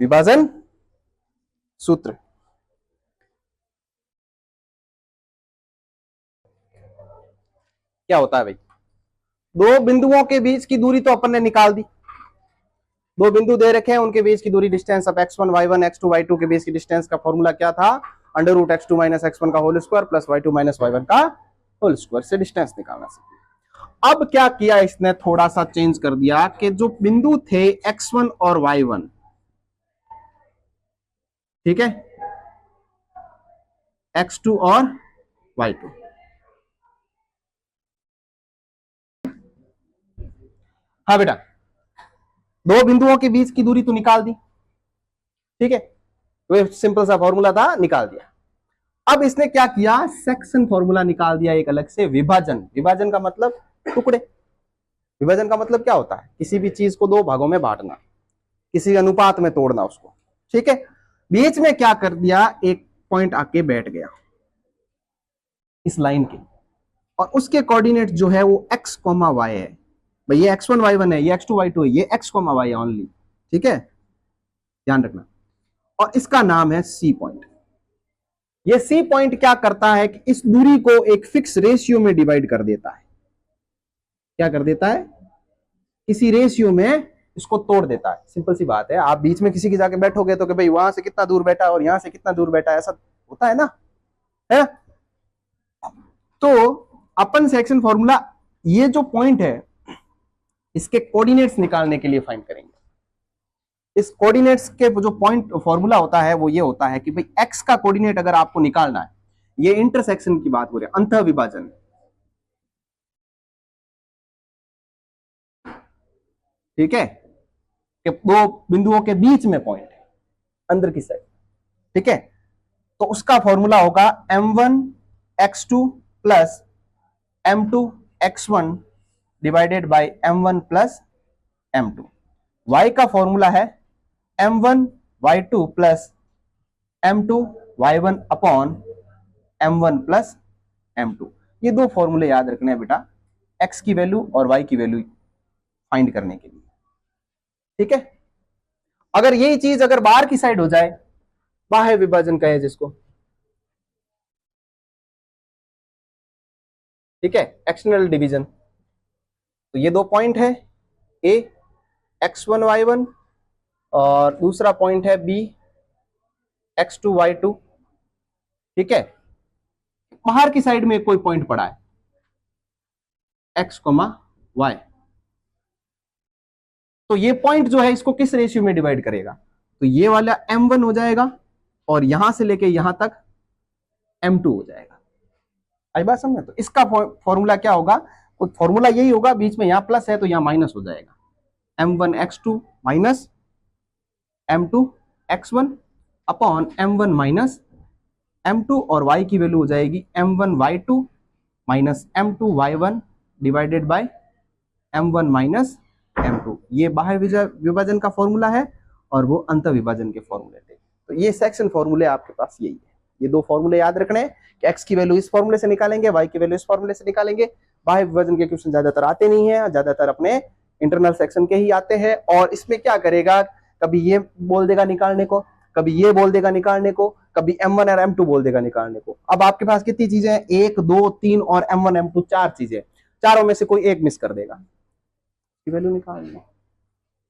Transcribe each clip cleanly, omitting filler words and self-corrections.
विभाजन सूत्र। क्या होता है भाई, दो बिंदुओं के बीच की दूरी तो अपन ने निकाल दी। दो बिंदु दे रखे हैं, उनके बीच की दूरी distance of x1 y1 x2 y2 के बीच की डिस्टेंस का फॉर्मूला क्या था, under root x2 minus x1 का whole square plus y2 minus y1 का होल स्क्वायर से डिस्टेंस निकालना सीखा। अब क्या किया इसने, थोड़ा सा चेंज कर दिया कि जो बिंदु थे x1 और y1, ठीक है, x2 और y2, हाँ बेटा, दो बिंदुओं के बीच की दूरी तो निकाल दी, ठीक है, तो सिंपल सा फॉर्मूला था, निकाल दिया। अब इसने क्या किया, सेक्शन फॉर्मूला निकाल दिया एक अलग से, विभाजन। विभाजन का मतलब टुकड़े। विभाजन का मतलब क्या होता है, किसी भी चीज को दो भागों में बांटना, किसी अनुपात में तोड़ना उसको, ठीक है। बीच में क्या कर दिया, एक पॉइंट आके बैठ गया इस लाइन के, और उसके कोऑर्डिनेट जो है वो x, y है। भाई ये x1 y1 है, ये x2 y2 है, ये x, y है ओनली, ठीक है, ध्यान रखना। और इसका नाम है सी पॉइंट। ये सी पॉइंट क्या करता है कि इस दूरी को एक फिक्स रेशियो में डिवाइड कर देता है। क्या कर देता है, किसी रेशियो में इसको तोड़ देता है। सिंपल सी बात है, आप बीच में किसी के जाके बैठोगे तो कि भाई वहां से कितना दूर बैठा है और यहां से कितना दूर बैठा है, ऐसा होता है ना, है। तो अपन सेक्शन फॉर्मूला, ये जो पॉइंट है इसके कोऑर्डिनेट्स निकालने के लिए फाइंड करेंगे। इस कोऑर्डिनेट्स के जो पॉइंट फॉर्मूला होता है वो ये होता है कि भाई एक्स का कोऑर्डिनेट अगर आपको निकालना है, ये इंटरसेक्शन की बात हो रही है, अंतः विभाजन, ठीक है, कि दो बिंदुओं के बीच में पॉइंट है अंदर की साइड, ठीक है। तो उसका फॉर्मूला होगा m1x2 plus m2x1 divided by m1 plus m2। y का फॉर्मूला है m1y2 plus m2y1 upon m1 plus m2। ये दो फॉर्मूले याद रखने हैं बेटा, x की वैल्यू और y की वैल्यू फाइंड करने के लिए, ठीक है। अगर यही चीज अगर बाहर की साइड हो जाए, बाह्य विभाजन कहे जिसको, ठीक है, एक्सटर्नल डिवीजन। तो ये दो पॉइंट है, ए x1 y1 और दूसरा पॉइंट है बी x2 y2, ठीक है। बाहर की साइड में कोई पॉइंट पड़ा है x, y, तो ये पॉइंट जो है इसको किस रेशियो में डिवाइड करेगा, तो ये वाला m1 हो जाएगा और यहां से लेके यहां तक m2 हो जाएगा। आई बात समझ। तो इसका फॉर्मूला क्या होगा, फॉर्मूला यही होगा, बीच में यहां प्लस है तो यहां माइनस हो जाएगा, m1x2 minus m2x1 upon m1 minus m2, और y की वैल्यू हो जाएगी m1y2 minus m2y1 divided by m1 minus m2। ये बाह्य विभाजन का फॉर्मूला है और वो अंत विभाजन के फॉर्मूले थे। तो ये सेक्शन फॉर्मूले आपके पास यही है। ये दो फॉर्मूले याद रखने हैं कि x की वैल्यू इस फॉर्मूले से निकालेंगे, y की वैल्यू इस फॉर्मूले से निकालेंगे। बाह्य विभाजन के क्वेश्चन ज्यादातर आते नहीं है, ज्यादातर अपने इंटरनल सेक्शन के ही आते हैं। और इसमें क्या करेगा, कभी ये बोल देगा निकालने को, कभी ये बोल देगा निकालने को, कभी m1 और m2 बोल देगा निकालने को। अब आपके पास कितनी चीजें हैं, 1 2 3 और m1 m2 चार चीजें, चारों में से कोई एक मिस कर देगा, वैल्यू निकालना,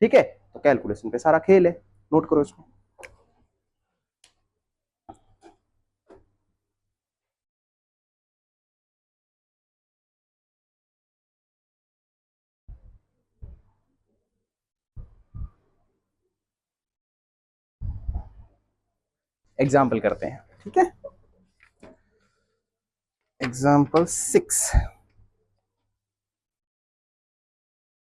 ठीक है। तो कैलकुलेशन पे सारा खेल है, नोट करो इसको। एग्जाम्पल करते हैं, ठीक है। एग्जाम्पल 6,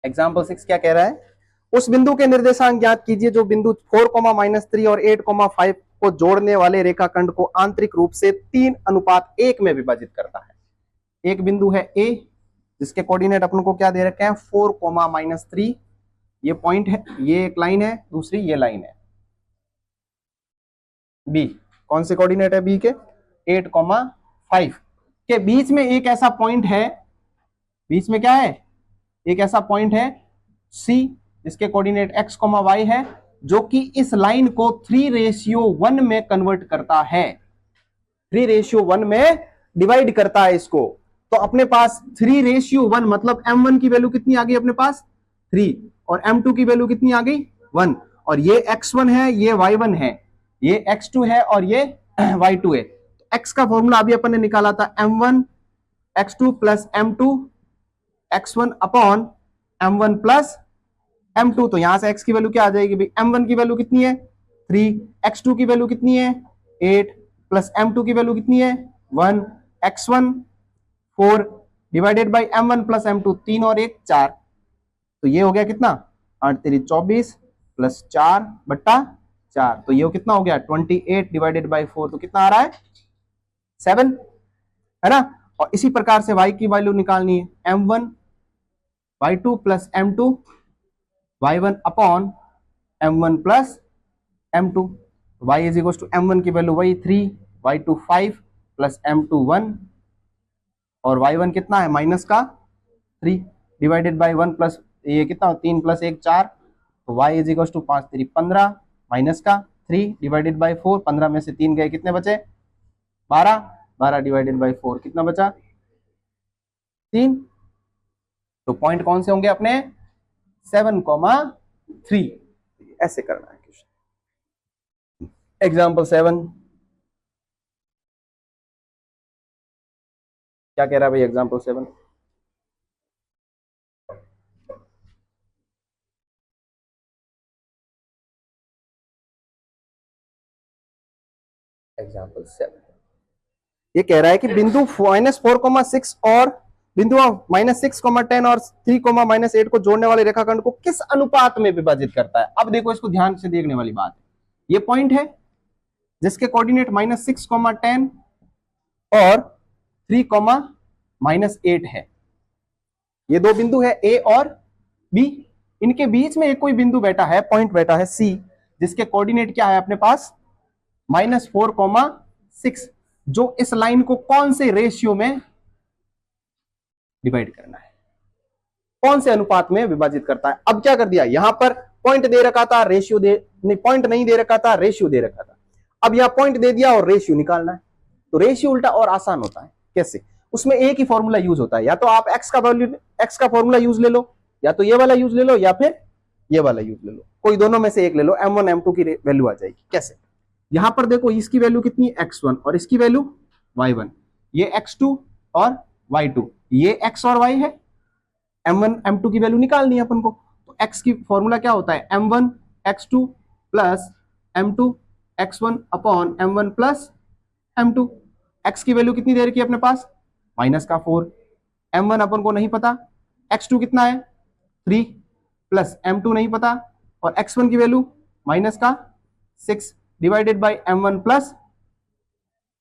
एग्जाम्पल 6 क्या कह रहा है, उस बिंदु के निर्देशांक ज्ञात कीजिए जो बिंदु 4, -3 और 8, 5 को जोड़ने वाले रेखाखंड को आंतरिक रूप से 3:1 में विभाजित करता है। एक बिंदु है ए जिसके कोऑर्डिनेट अपन को क्या दे रखे हैं, 4, -3, ये पॉइंट है, ये एक लाइन है, दूसरी ये लाइन है। बी, कौन से कोऑर्डिनेट है बी के, 8, 5 के बीच में एक ऐसा पॉइंट है, बीच में क्या है, एक ऐसा पॉइंट है सी जिसके कोऑर्डिनेट x, y है जो कि इस लाइन को 3:1 में कन्वर्ट करता है, 3:1 में डिवाइड करता है इसको। तो अपने पास 3:1 मतलब m1 की वैल्यू कितनी आ गई अपने पास 3 और m2 की वैल्यू कितनी आ गई 1। और ये x1 है, ये y1 है, ये x2 है और ये y2 है। तो x का फॉर्मूला अभी अपन ने निकाला था m1 x2 plus m2 x1 upon m1 plus m2। तो यहां से x की वैल्यू क्या आ जाएगी भाई, m1 की वैल्यू कितनी है 3, x2 की वैल्यू कितनी है 8 प्लस m2 की वैल्यू कितनी है 1, x1 4 divided by m1 plus m2, 3 और 1 4। तो ये हो गया कितना 8 तेरी 24 प्लस 4/4। तो ये कितना हो गया 28 डिवाइडेड बाई 4। तो कितना आ रहा है 7, है ना। और इसी प्रकार से y की वैल्यू निकालनी है m1 y2 plus m2 y1 upon m1 plus m2। y is equal to m1 की वैल्यू वही 3, y2 5 प्लस m2 1 और y1 कितना है माइनस का 3 डिवाइडेड बाई 1 प्लस ये कितना 3 प्लस 1 4। तो y is equal to 5 3 15 minus का 3 डिवाइडेड बाई 4, 15 में से 3 गए कितने बचे 12, 12 डिवाइडेड बाई 4 कितना बचा 3। तो पॉइंट कौन से होंगे अपने 7,3। ऐसे करना है क्वेश्चन। एग्जाम्पल 7 क्या कह रहा है भाई एग्जाम्पल 7। एग्जाम्पल 7 ये कह रहा है कि बिंदु -4,6 और बिंदु -6,10 और 3,-8 को जोड़ने वाले रेखाखंड को किस अनुपात में विभाजित करता है। अब देखो इसको ध्यान से देखने वाली बात है। ये पॉइंट है जिसके कोऑर्डिनेट -6,10 और 3,-8 है। ये दो बिंदु है ए और बी, इनके बीच में एक कोई बिंदु बैठा है, पॉइंट बैठा है सी, जिसके कोऑर्डिनेट क्या है अपने पास -4,6, जो इस लाइन को कौन से रेशियो में डिवाइड करना है, कौन से अनुपात में विभाजित करता है। अब क्या कर दिया, यहां पर पॉइंट दे रखा था, रेशियो नहीं, पॉइंट नहीं दे रखा था, रेशियो दे रखा था। अब यहां पॉइंट दे दिया और रेशियो निकालना है। तो रेशियो उल्टा और आसान होता है। कैसे, उसमें एक ही फॉर्मूला यूज होता है, या तो आप एक्स का वैल्यू एक्स का फॉर्मूला यूज ले लो, या तो ये वाला यूज ले लो, या फिर ये वाला यूज ले लो, कोई दोनों में से एक ले लो, m1 m2 की वैल्यू आ जाएगी। कैसे, यहां पर देखो इसकी वैल्यू कितनी x1 और इसकी वैल्यू y1, ये x2 और y2, ये x और y है, m1 m2 की वैल्यू निकालनी है अपन को। तो x की फॉर्मूला क्या होता है m1 x2 plus m2 x1 upon m1 plus m2। x की वैल्यू कितनी दे रखी है अपने पास -4, m1 अपन को नहीं पता, x2 कितना है 3 प्लस m2 नहीं पता, और x1 की value -6 divided by m1 plus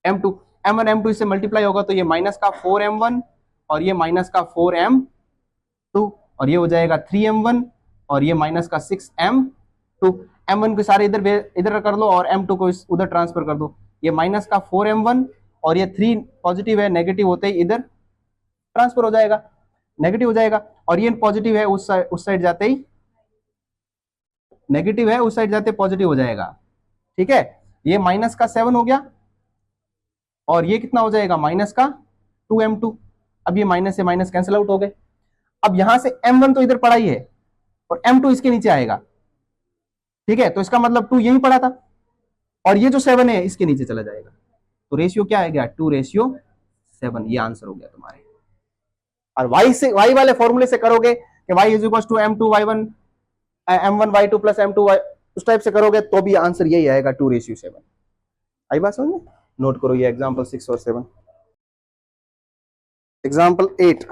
m2। m1 m2 इससे मल्टीप्लाई होगा तो ये -4m1 और ये -4m2, और ये हो जाएगा 3m1 और ये -6m2। m1 के सारे इधर कर लो और m2 को उधर ट्रांसफर कर दो, ये -4m1 और ये 3 पॉजिटिव है, नेगेटिव होते ही इधर ट्रांसफर हो जाएगा, नेगेटिव हो जाएगा, और ये पॉजिटिव है उस साइड जाते ही नेगेटिव है, उस साइड जाते पॉजिटिव हो जाएगा। ठीक है, ये -7 हो गया और ये कितना हो जाएगा -2m2। अब ये माइनस से माइनस कैंसिल आउट हो गए। अब यहां से m1 तो इधर पड़ा ही है और m2 इसके नीचे आएगा। ठीक है, तो इसका मतलब 2 यहीं पड़ा था और ये जो 7 है इसके नीचे चला जाएगा। तो रेशियो क्या आएगा 2:7। ये आंसर हो गया तुम्हारे। और y वाले फॉर्मूले से करोगे कि y is equal to m2 y1 m1 y2 plus m2 y, उस टाइप से करोगे तो भी आंसर यही आएगा 2:7। आई बात समझ में? नोट करो ये एग्जांपल 6 और 7। एग्जांपल 8,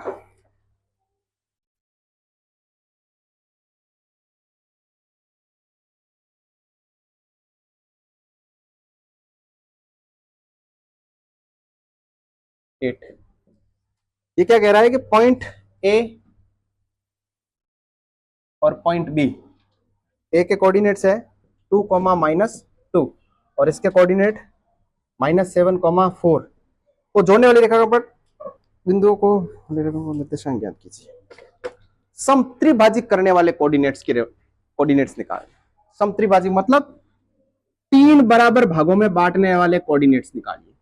ये क्या कह रहा है कि पॉइंट ए और पॉइंट बी, ए के कोऑर्डिनेट्स है 2, -2 और इसके कोऑर्डिनेट -7, 4 को जोड़ने वाली रेखा पर बिंदुओं को निर्देशांक ज्ञात कीजिए। सम त्रिभाजित करने वाले कोऑर्डिनेट्स निकाल। समत्रिभाजिक मतलब तीन बराबर भागों में बांटने वाले कोऑर्डिनेट्स निकालिए।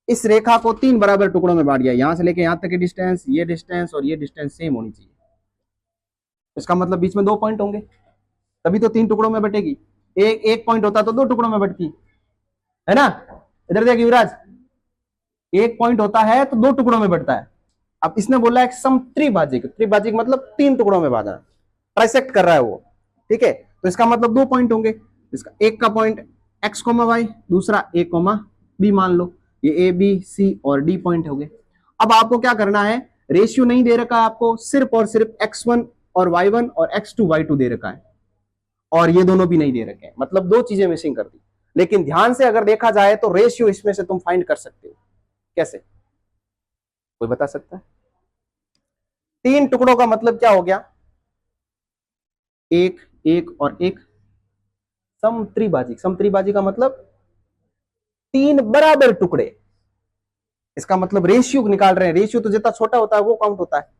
इस रेखा को तीन बराबर टुकड़ों में बांट दिया, यहां से लेके यहां तक की डिस्टेंस, ये डिस्टेंस और ये डिस्टेंस सेम होनी चाहिए। इसका मतलब बीच में 2 पॉइंट होंगे, तभी तो तीन टुकड़ों में बटेगी। एक एक पॉइंट होता तो 2 टुकड़ों में बटती, है ना। इधर देखिए युवराज, एक पॉइंट होता है तो 2 टुकड़ों में बटता है। अब इसने बोला है समत्रिभाजिक, त्रिभाजिक मतलब 3 टुकड़ों में बांटना, ट्राइसेक्ट कर रहा है वो, ठीक है। तो इसका मतलब 2 पॉइंट होंगे। इसका एक का पॉइंट x, y, दूसरा a, b मान लो। ये ए बी सी और डी पॉइंट हो गए। अब आपको क्या करना है, रेशियो नहीं दे रखा आपको, सिर्फ और सिर्फ x1 और y1 और x2 y2 दे रखा है, और ये दोनों भी नहीं दे रखे हैं, मतलब 2 चीजें मिसिंग कर दी। लेकिन ध्यान से अगर देखा जाए तो रेशियो इसमें से तुम फाइंड कर सकते हो। कैसे, कोई बता सकता है? 3 टुकड़ों का मतलब क्या हो गया, एक एक और एक। समत्रिभाजिक, समत्रिभाजिक का मतलब 3 बराबर टुकड़े। इसका मतलब रेशियो निकाल रहे हैं, रेशियो तो जितना छोटा होता है वो काउंट होता है।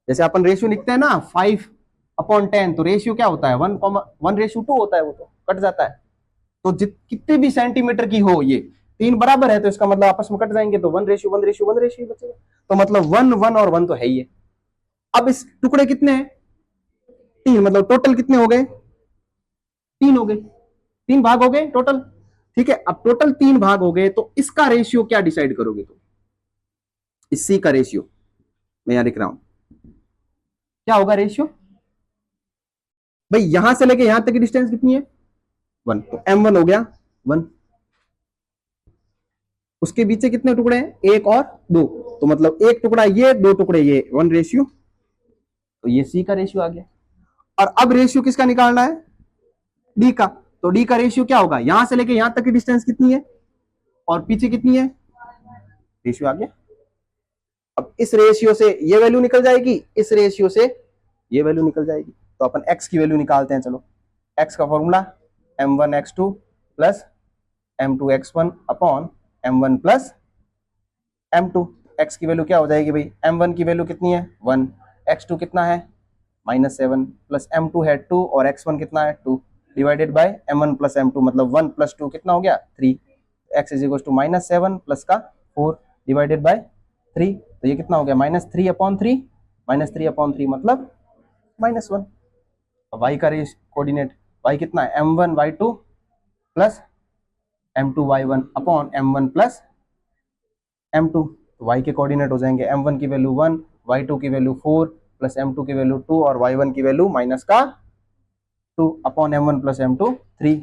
जैसे अपन रेशियो लिखते हैं ना 5/10, तो रेशियो क्या होता है 1:1 होता है, वो तो कट जाता है। तो कितने भी सेंटीमीटर की हो, ये 3 बराबर है तो इसका मतलब आपस में कट जाएंगे, तो 1:1:1 बचेगा। तो मतलब 1 1 और 1 तो है ही है। अब इस टुकड़े कितने हैं, 3, मतलब टोटल कितने हो गए, 3 हो गए, 3 भाग हो गए टोटल, ठीक है। अब टोटल 3 भाग हो गए तो इसका रेशियो क्या डिसाइड करोगे, तो इस सी का रेशियो मैं यहां लिख रहा हूं, क्या होगा रेशियो भाई, यहां से लेके यहां तक की डिस्टेंस कितनी है 1, तो m1 हो गया 1। उसके पीछे कितने टुकड़े हैं, एक और दो, तो मतलब एक टुकड़ा ये, दो टुकड़े ये, 1 रेशियो, तो ये सी का रेशियो आ गया। और अब रेशियो किसका निकालना है, डी का। तो डी का रेशियो क्या होगा, यहां से लेके यहां तक की डिस्टेंस कितनी है और पीछे कितनी है, रेशियो आ गया। अब इस रेशियो से ये वैल्यू निकल जाएगी, इस रेशियो से ये वैल्यू निकल जाएगी। तो अपन x की वैल्यू निकालते हैं, चलो। x का formula m1x2 plus m2x1 upon m1 plus m2। x की वैल्यू क्या हो जाएगी भाई, m1 की वैल्यू कितनी है 1, x2 कितना है -7, प्लस m2 है 2 और x1 कितना है 2, divided by m1 plus m2, मतलब 1 प्लस 2 कितना हो गया 3। x is equal to -7 plus का 4 डिवाइडेड बाय 3, तो ये कितना हो गया -3/3, -3/3 मतलब -1। y का कोऑर्डिनेट, y कितना है m1 y2 plus m2 y1 upon m1 plus m2। तो y के कोऑर्डिनेट हो जाएंगे m1 की वैल्यू 1, y2 की वैल्यू 4 प्लस m2 की वैल्यू 2 और y1 की वैल्यू माइनस का 2 अपॉन m1 प्लस m2 3।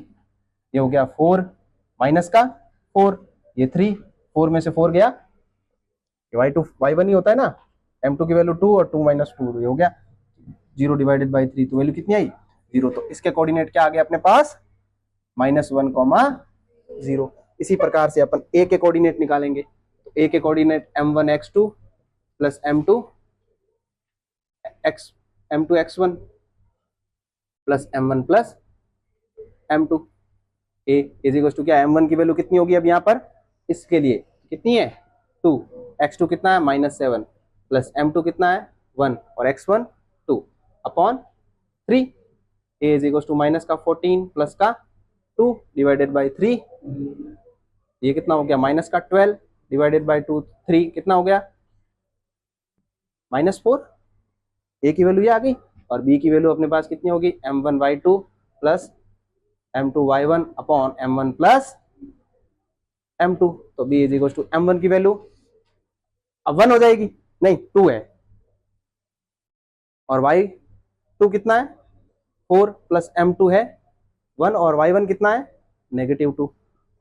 ये हो गया 4 माइनस का 4, ये 3, 4 में से 4 गया, y2 y1 ही होता है ना, m2 की वैल्यू 2 और 2 माइनस 2, ये हो गया 0 डिवाइडेड बाई 3, तो वैल्यू कितनी आई 0। तो इसके कोऑर्डिनेट क्या आ गया अपने पास -1,0। इसी प्रकार से अपन a के कोऑर्डिनेट निकालेंगे। तो a के coordinate m1x2 plus m2x1 plus m1 plus m2। a is equal to क्या, m1 की वैल्यू कितनी होगी अब यहाँ पर, इसके लिए कितनी है 2, x2 कितना है -7 प्लस m2 कितना है 1 और x1 2 upon 3। a is equal to minus का 14 प्लस का 2 डिवाइडेड बाई 3, ये कितना हो गया माइनस का 12 डिवाइडेड बाई 2, 3 कितना हो गया -4। a की वैल्यू ये आ गई, और b की वैल्यू अपने पास कितनी होगी m1y2 plus m2y1 upon m1 plus m2। तो b is equal to m1 की वैल्यू अब 1 हो जाएगी, नहीं 2 है, और y2 कितना है 4 प्लस m2 है 1 और y1 कितना है -2,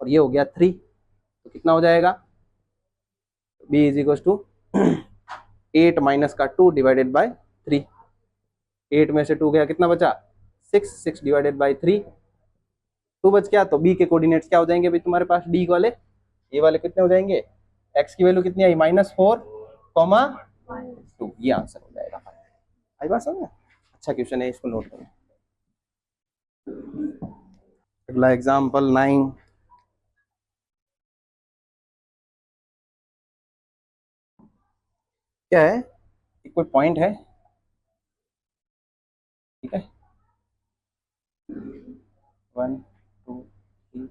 और ये हो गया 3, तो कितना हो जाएगा b इज इक्वल टू 8 माइनस का 2 डिवाइडेड बाय 3। 8 में से 2 गया कितना बचा 6, 6 डिवाइडेड बाई 3, 2 बच गया। तो b के कोऑर्डिनेट्स क्या हो जाएंगे भाई तुम्हारे पास, d वाले, ये वाले कितने हो जाएंगे, x की वैल्यू कितनी आई -4,2, ये आंसर हो जाएगा। आई बात समझ में? अच्छा क्वेश्चन है, इसको नोट करें। अगला एग्जांपल 9, क्या है, कोई पॉइंट है, ठीक है, 1 2 3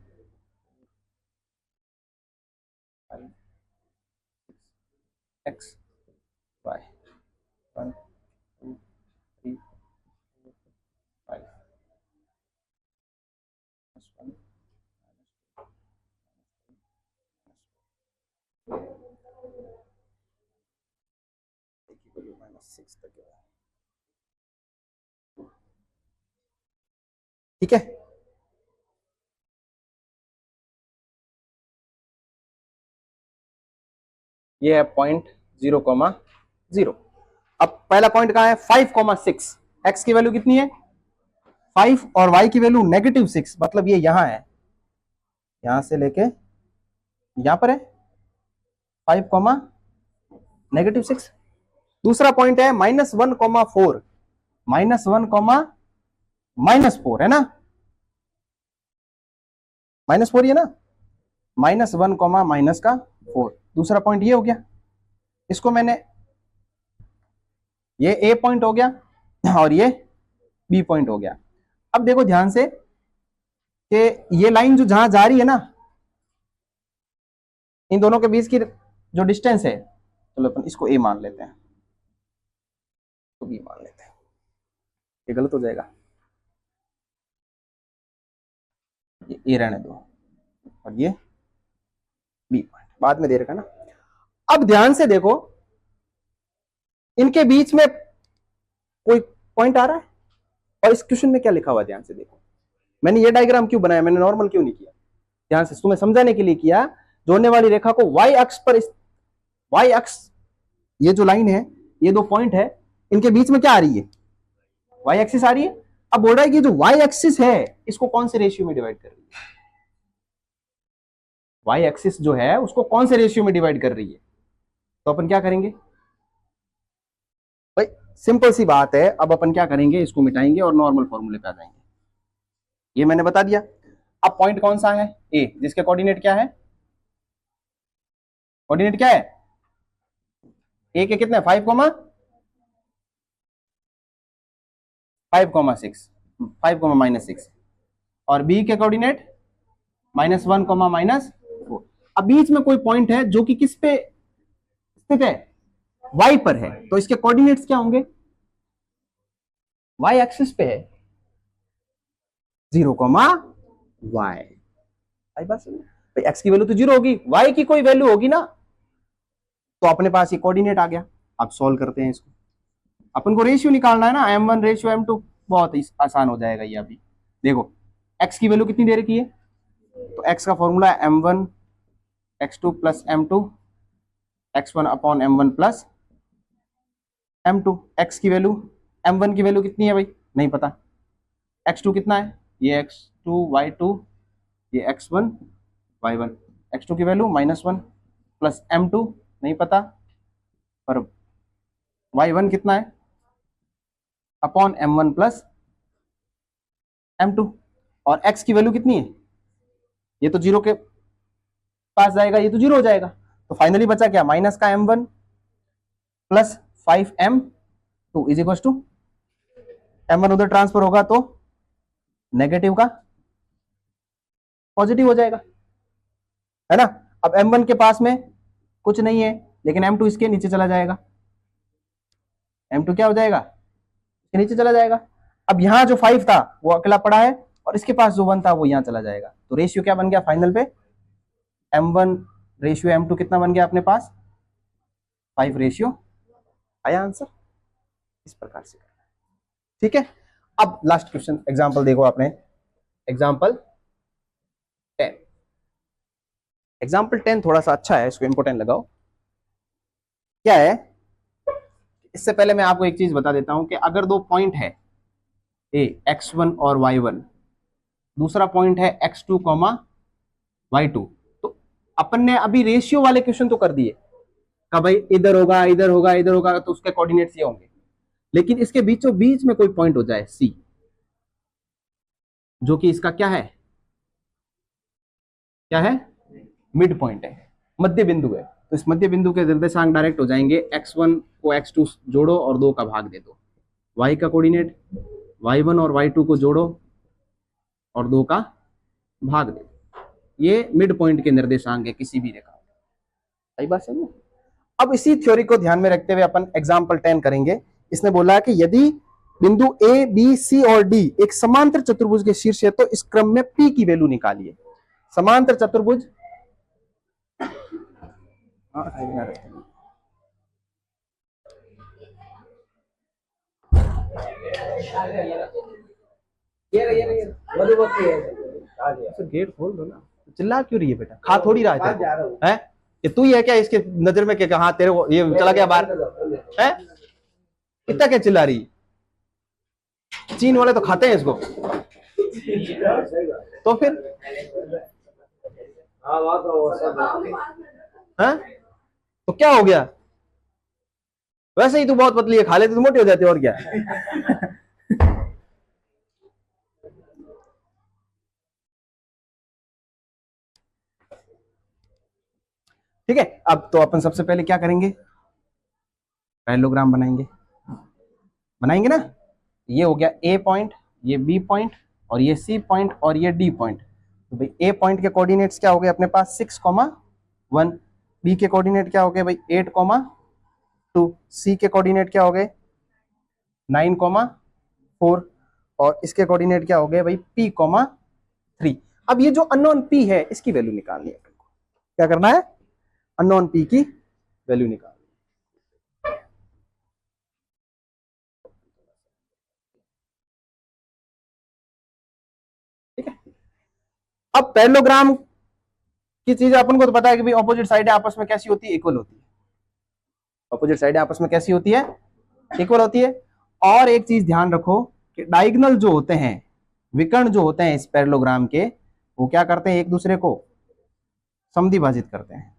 4 5 x y 1 2 3 4 5 -1 -6 तक है। ठीक है, ये है 0.0,0। अब पहला पॉइंट कहां है 5,6। एक्स की वैल्यू कितनी है 5 और y की वैल्यू -6, मतलब ये यहां है, यहां से लेके यहां पर है 5, -6। दूसरा पॉइंट है -1, -4, -1, -4 है ना, -4 ये ना, -1, -4। दूसरा पॉइंट ये हो गया, इसको मैंने, ये ए पॉइंट हो गया और ये बी पॉइंट हो गया। अब देखो ध्यान से कि ये लाइन जो जहां जा रही है ना, इन दोनों के बीच की जो डिस्टेंस है, चलो अपन इसको ए मान लेते हैं, तो बी मान लेते हैं, ये गलत हो जाएगा, ये ए रहने दो और ये बी पॉइंट बाद में दे रखा ना। अब ध्यान से देखो, इनके बीच में कोई पॉइंट आ रहा है, और इस क्वेश्चन में क्या लिखा हुआ है ध्यान से देखो। मैंने ये डायग्राम क्यों बनाया, मैंने नॉर्मल क्यों नहीं किया, ध्यान से तुम्हें समझाने के लिए किया। जोड़ने वाली रेखा को y अक्ष पर, y अक्ष, ये जो लाइन है, ये दो पॉइंट है, इनके बीच में क्या आ रही है, y एक्सिस आ रही है। अब बोल रहा है कि जो y एक्सिस है इसको कौन से रेशियो में डिवाइड कर रही है, y एक्सिस जो है उसको कौन से रेशियो में डिवाइड कर रही है। तो अपन क्या करेंगे भाई, सिंपल सी बात है, अब अपन क्या करेंगे, इसको मिटाएंगे और नॉर्मल फॉर्मूले पे आ जाएंगे। ये मैंने बता दिया। अब पॉइंट कौन सा है ए, जिसके कोऑर्डिनेट क्या है, कोऑर्डिनेट क्या है ए के कितने 5, 5,6, 5, -6, और बी के कोऑर्डिनेट -1, -4। अब बीच में कोई पॉइंट है जो कि किस पे स्थित है, y पर है, तो इसके कोऑर्डिनेट्स क्या होंगे, y एक्सिस पे है, 0, y। आई बात समझ भाई, x की वैल्यू तो 0 होगी, y की कोई वैल्यू होगी ना, तो अपने पास ये कोऑर्डिनेट आ गया। अब सॉल्व करते हैं इसको, अपन को रेशियो निकालना है ना, m1 रेशियो m2, बहुत ही आसान हो जाएगा ये। अभी देखो x की वैल्यू कितनी दे रखी है, तो x का फॉर्मूला है m1 x2 plus m2 x1 upon m1 plus m2। x की वैल्यू, m1 की वैल्यू कितनी है भाई, नहीं पता, x2 कितना है, ये x2 y2, ये x1 y1, x2 की वैल्यू -1 प्लस m2 नहीं पता, पर y1 कितना है अपॉन m1 प्लस m2, और x की वैल्यू कितनी है, ये तो 0 के पास जाएगा, ये तो 0 हो जाएगा, तो फाइनली बचा क्या, माइनस का m1 plus 5m2 is equal to, m1 उधर ट्रांसफर होगा तो नेगेटिव का पॉजिटिव हो जाएगा, है ना। अब m1 के पास में कुछ नहीं है, लेकिन m2 इसके नीचे चला जाएगा, m2 क्या हो जाएगा, इसके नीचे चला जाएगा। अब यहां जो 5 था वो अकेला पड़ा है, और इसके पास जो 1 था वो यहां चला जाएगा, तो रेशियो क्या बन गया फाइनल पे, m1 रेशियो m2 कितना बन गया अपने पास, 5 रेशियो। आया आंसर, इस प्रकार से करना है, ठीक है। अब लास्ट क्वेश्चन एग्जांपल देखो आपने, एग्जांपल 10, एग्जांपल 10 थोड़ा सा अच्छा है, इसको इंपोर्टेंट लगाओ। क्या है, इससे पहले मैं आपको एक चीज बता देता हूं कि अगर दो पॉइंट है ए x1 और y1, दूसरा पॉइंट है x2, y2, तो अपन ने अभी रेशियो वाले क्वेश्चन तो कर दिए का भाई इधर होगा इधर होगा इधर होगा, तो उसके कोऑर्डिनेट्स ये होंगे, लेकिन इसके बीचों बीच में कोई पॉइंट हो जाए C, जो कि इसका क्या है, क्या है, मिड पॉइंट है, मध्य बिंदु है, तो इस मध्य बिंदु के निर्देशांक डायरेक्ट हो जाएंगे, x1 को x2 जोड़ो और 2 का भाग दे दो, y का कोऑर्डिनेट y1 और y2 को जोड़ो और 2 का भाग दे। ये मिड पॉइंट के निर्देशांक है किसी भी रेखा। सही बात समझे। अब इसी थ्योरी को ध्यान में रखते हुए अपन एग्जाम्पल 10 करेंगे। इसने बोला कि यदि बिंदु ए बी सी और डी एक समांतर चतुर्भुज के शीर्ष है तो इस क्रम में पी की वैल्यू निकालिए। समांतर चतुर्भुज गेट खोल दो ना, चिल्ला क्यों रही है बेटा? खा थोड़ी रहा है कि तू ही है क्या इसके नजर में? क्या हाँ तेरे को ये चला गया बाहर है? इतना क्या चिल्ला रही? चीन वाले तो खाते हैं इसको। तो फिर है? तो क्या हो गया? वैसे ही तू बहुत पतली है, खा लेती तो मोटी हो जाती है, और क्या? ठीक है। अब तो अपन सबसे पहले क्या करेंगे? पैरेललोग्राम बनाएंगे। बनाएंगे ना। ये हो गया ए पॉइंट, ये बी पॉइंट, और ये सी पॉइंट, और ये डी पॉइंट। तो भाई ए पॉइंट के कोऑर्डिनेट्स क्या हो गए अपने पास? 6,1। बी के कोऑर्डिनेट क्या हो गए भाई? 8,2। सी के कोऑर्डिनेट क्या हो गए? 9,4। और इसके कोऑर्डिनेट क्या हो गए भाई? P,3। अब ये जो अननोन P है इसकी वैल्यू निकालनी है। क्या करना है? अननोन P की वैल्यू निकालनी। ठीक है। अब पैरेललोग्राम की चीज अपन को तो पता है कि भाई ऑपोजिट साइड आपस में कैसी होती है? इक्वल होती है। ऑपोजिट साइड आपस में कैसी होती है? इक्वल होती है। और एक चीज ध्यान रखो कि डायगोनल जो होते हैं, विकर्ण जो होते हैं इस पैरेललोग्राम के, वो क्या करते हैं? एक दूसरे को समद्विभाजित करते हैं,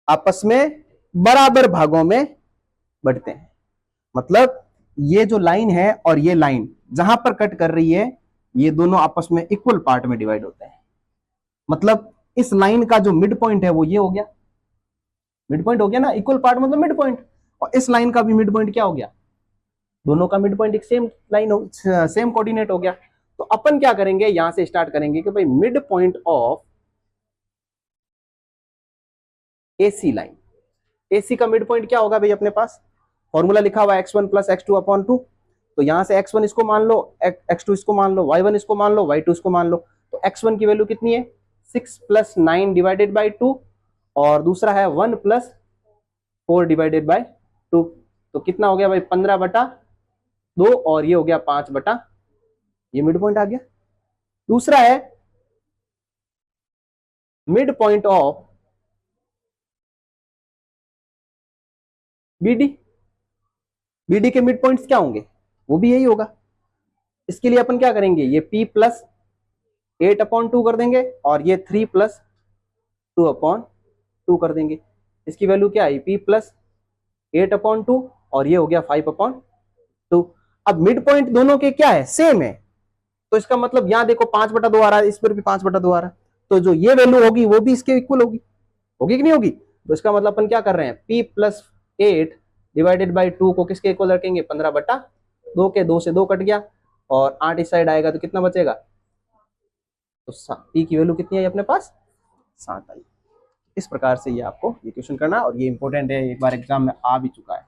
आपस में बराबर भागों में बढ़ते हैं। मतलब ये जो लाइन है और ये लाइन जहां पर कट कर रही है, ये दोनों आपस में इक्वल पार्ट में डिवाइड होते हैं। मतलब इस लाइन का जो मिड पॉइंट है वो ये हो गया। मिड पॉइंट हो गया ना, इक्वल पार्ट मतलब मिड पॉइंट। और इस लाइन का भी मिड पॉइंट क्या हो गया? दोनों का मिड पॉइंट एक सेम लाइन हो, सेम कोऑर्डिनेट हो गया। तो अपन क्या करेंगे? यहां से स्टार्ट करेंगे कि भाई mid point of AC line. AC का मिड पॉइंट क्या होगा भाई? अपने पास फॉर्मूला लिखा हुआ x1 plus x two upon two. तो यहां से x1 इसको मान लो, x2 इसको मान लो, y1 इसको मान लो, y2 इसको मान लो। तो x1 की वैल्यू कितनी है? 6 प्लस 9 डिवाइडेड बाई 2, और दूसरा है 1 प्लस 4 डिवाइडेड बाई 2। तो कितना हो गया भाई? 15/2, और ये हो गया 5/, ये मिड पॉइंट आ गया। दूसरा है mid point of BD. BD के मिड पॉइंट्स क्या होंगे? वो भी यही होगा। इसके लिए अपन क्या करेंगे? ये p प्लस 8/2 कर देंगे, और ये 3 प्लस 2/2 कर देंगे। इसकी वैल्यू क्या है? p प्लस 8/2, और ये हो गया 5/2। अब मिड पॉइंट दोनों के क्या है? सेम है। तो इसका मतलब यहां देखो 5/2 आ रहा है, इस पर भी 5/2 आ रहा है। तो जो ये वैल्यू होगी वो भी इसके इक्वल होगी। होगी कि नहीं होगी? तो इसका मतलब अपन क्या कर रहे हैं? p प्लस 8 डिवाइडेड बाई 2 को किसके इक्वल रखेंगे? 15/2 के। 2 से 2 कट गया, और 8 इस साइड आएगा तो कितना बचेगा? तो p की वैल्यू कितनी आई अपने पास? 7 आई। इस प्रकार से ये आपको ये क्वेश्चन करना, और ये इंपॉर्टेंट है, एक बार एग्जाम में आ भी चुका है।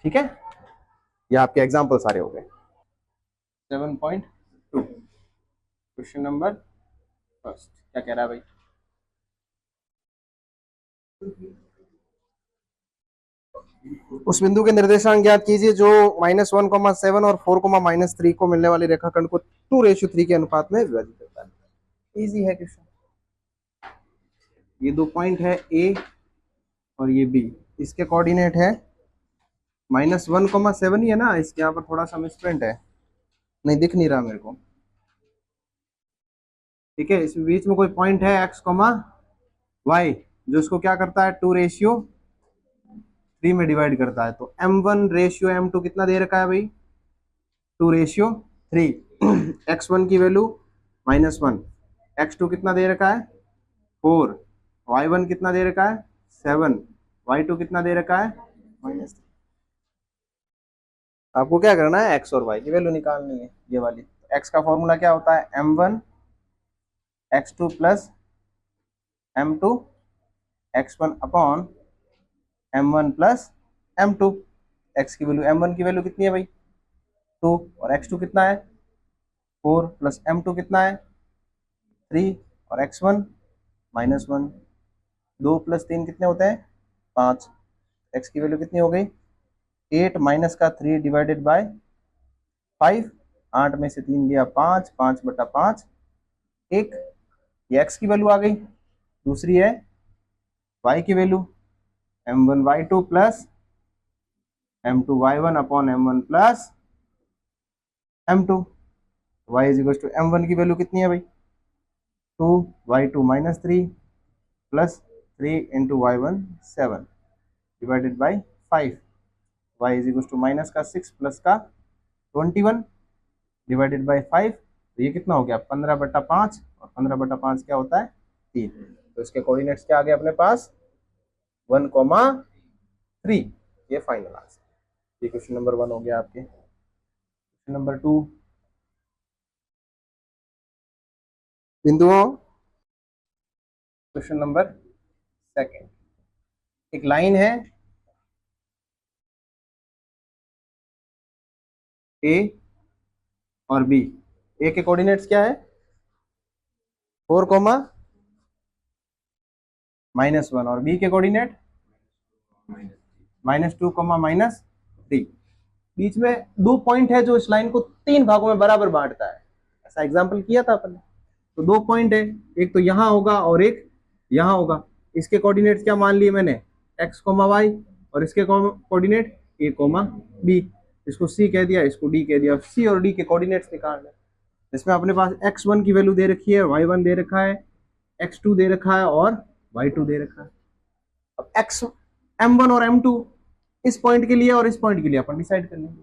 ठीक है, ये आपके एग्जाम्पल सारे हो गए। 7.2 क्वेश्चन नंबर फर्स्ट क्या कह रहा है भाई? उस बिंदु के निर्देशांक ज्ञात कीजिए जो -1,7 और 4,-3 को मिलने वाली रेखाखंड को 2:3 के अनुपात में विभाजित करता है। इजी है क्वेश्चन। ये 2 पॉइंट है ए और ये बी, इसके कोऑर्डिनेट है -1,7 ही है ना। इसके यहाँ पर थोड़ा सा मिसप्रिंट है, नहीं दिख नहीं रहा मेरे को। ठीक है, इस बीच में कोई पॉइंट है x, y, जो इसको क्या करता है? 2:3 में डिवाइड करता है। तो m1:m2 कितना दे रखा है भाई? 2:3। x1 की वैल्यू -1, x2 कितना दे रखा है? 4, y1 कितना दे रखा है? 7, y2 कितना दे रखा है? -3। आपको क्या करना है? x और y की वैल्यू निकालनी है, ये वाली। एक्स का फॉर्मूला क्या होता है, m1 x2 plus m2 x1 upon m1 plus m2। x की वैल्यू m1 की वैल्यू कितनी है भाई 2 और x2 कितना है 4 प्लस m2 कितना है 3 और x1 -1। 2 प्लस 3 कितने होते हैं 5। x की वैल्यू कितनी हो गई 8 माइनस का 3 डिवाइडेड बाय 5। 8 में से 3 गया 5, 5/5 1। ये x की वैल्यू आ गई। दूसरी है y की value m1 y2 plus m2 y1 upon m1 plus m2। y is equal to m1 की वैल्यू कितनी है भाई 2 y2 -3 plus 3 into y1 7 divided by 5। y is equal to minus का 6 प्लस का 21 डिवाइडेड बाई 5। तो ये कितना हो गया 15/5 और 15/5 क्या होता है 3। तो इसके कोऑर्डिनेट्स क्या आ गए अपने पास 1,3। ये फाइनल आंसर। ये क्वेश्चन नंबर 1 हो गया आपके। क्वेश्चन नंबर 2 बिंदुओं। क्वेश्चन नंबर 2 एक लाइन है ए और बी। ए के कोऑर्डिनेट्स क्या है 4, -1 और बी के कोऑर्डिनेट -2, -3। बीच में 2 पॉइंट है जो इस लाइन को 3 भागों में बराबर बांटता है। ऐसा एग्जांपल किया था अपन ने। तो 2 पॉइंट है, एक तो यहां होगा और एक यहां होगा। इसके कोऑर्डिनेट्स क्या मान लिए मैंने x, y और इसके कोऑर्डिनेट a, b। इसको c कह दिया, इसको d कह दिया। c और d के कोऑर्डिनेट्स निकालना है। इसमें अपने पास x1 की वैल्यू दे रखी है, y1 दे रखा है, x2 दे रखा है और y2 दे रखा है। अब x m1 और m2 इस पॉइंट के लिए और इस पॉइंट के लिए अपन डिसाइड कर लेंगे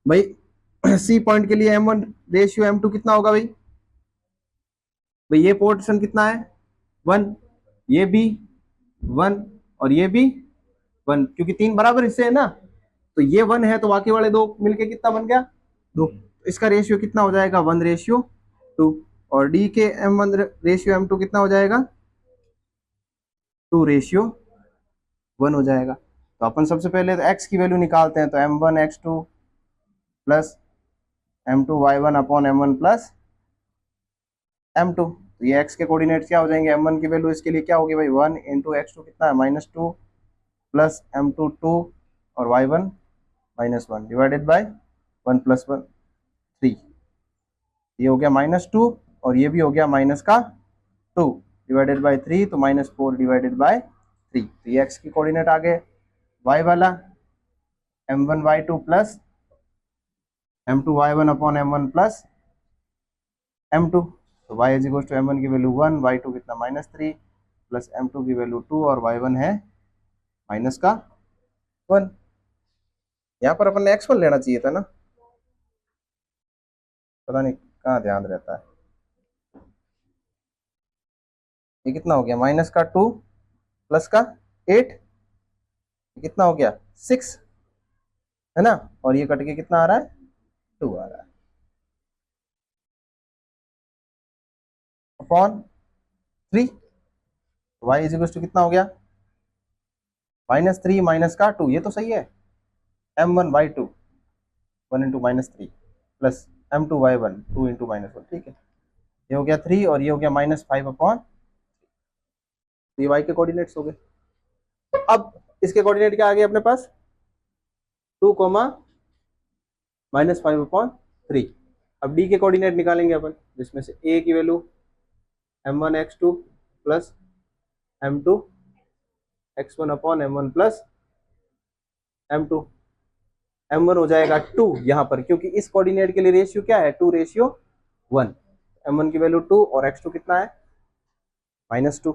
भाई। सी पॉइंट के लिए m1 रेशियो m2 कितना होगा भाई ये पोर्शन कितना है 1, ये भी 1 और ये भी 1, क्योंकि 3 बराबर हिस्से है ना। तो ये 1 है तो बाकी वाले 2 मिलके कितना बन गया 2। इसका रेशियो कितना हो जाएगा 1:2। और डी के m1 रेशियो m2 कितना हो जाएगा 2:1 हो जाएगा। तो अपन सबसे पहले तो x की वैल्यू निकालते हैं। तो m1 x2 plus m2 y1 upon m1 plus m2। तो ये x के कोऑर्डिनेट्स क्या हो जाएंगे m1 की वैल्यू इसके लिए क्या होगी भाई 1 इंटू x2 कितना है -2 प्लस m2 2 और y1 -1 डिवाइडेड बाय 1 + 1 3। ये हो गया -2 और ये भी हो गया -2 डिवाइडेड बाय 3, तो -4 डिवाइडेड बाय 3। तो ये x की कोऑर्डिनेट आ गए। y वाला m1 y2 plus m2 y1 upon m1 plus m2। तो y is equal to m1 की वैल्यू 1, y2 कितना -3 प्लस m2 की वैल्यू 2 और y1 है -1। यहाँ पर अपन ने x1 लेना चाहिए था ना, पता नहीं कहाँ ध्यान रहता है। ये कितना हो गया -2 प्लस का 8, कितना हो गया 6 है ना। और ये कट के कितना आ रहा है 2 आ रहा है upon 3। y is equal to कितना हो गया -3 माइनस का 2। ये तो सही है m1 y2 1 into -3 plus m2 y1 2 into -1। ठीक है, ये हो गया 3 और ये हो गया -5 अपॉन। ये y के कोऑर्डिनेट्स हो गए। अब इसके कोऑर्डिनेट क्या आ गए अपने पास 2, -5/3। अब d के कोऑर्डिनेट निकालेंगे अपन, जिसमें से a की value m1 x2 plus m2 x1 upon m1 plus m2। m1 हो जाएगा 2 यहाँ पर, क्योंकि इस कोऑर्डिनेट के लिए रेशियो क्या है 2:1। m1 की वैल्यू 2 और x2 कितना है -2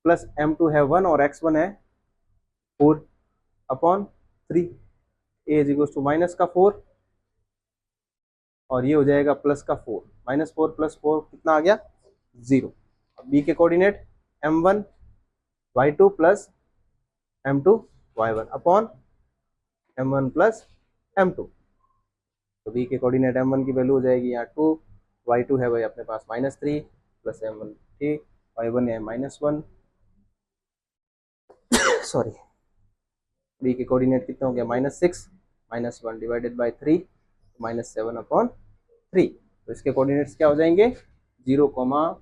प्लस m2 है 1 और x1 है 4 upon 3। a is equal to -4 और ये हो जाएगा +4। -4 + 4 कितना आ गया 0। b के coordinate m1 y2 plus m2 y1 upon m1 plus m2। तो v के कोऑर्डिनेट m1 की वैल्यू हो जाएगी यहाँ 2, y2 है भाई अपने पास -3 प्लस m1 ठीक, y1 है -1, सॉरी v के कोऑर्डिनेट कितना हो गया -6, -1 डिवाइडेड बाई 3 -7/3। तो इसके कोऑर्डिनेट्स क्या हो जाएंगे 0,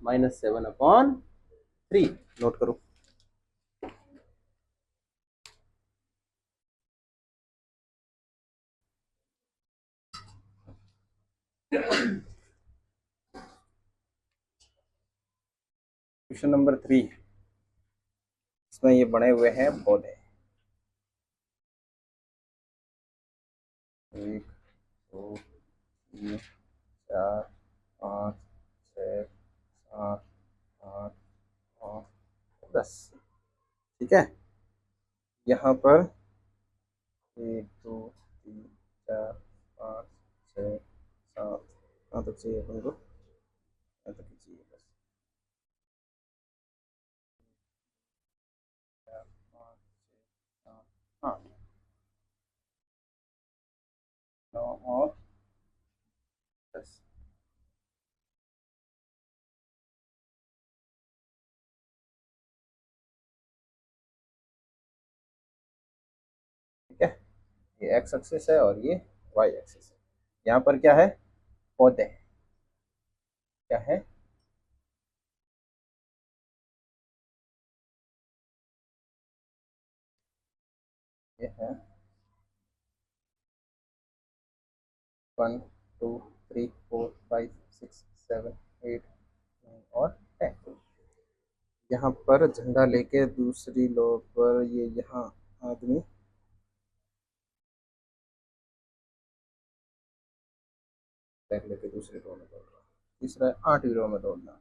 -7/3। नोट करो। क्वेश्चन नंबर 3, इसमें ये बने हुए हैं पौधे, 1 2 3 4 5 6 7 8 9 10, ठीक है। यहाँ पर 1 2 3 4 5 6 7, यहाँ तक चाहिए अपन को, यहाँ तक ही चाहिए बस, 4 5 6 7 8 9 और 10। ठीक है, ये एक्स एक्सिस है और ये वाई एक्सिस है। यहाँ पर क्या है पौधे, क्या है ये है 1 2 3 4 5 6 7 8 9 और 10। यहाँ पर झंडा लेके दूसरी लो पर ये यहाँ आदमी बैग लेके दूसरी रो में दौड़ रहा है, तीसरा 8वीं रो में दौड़ना।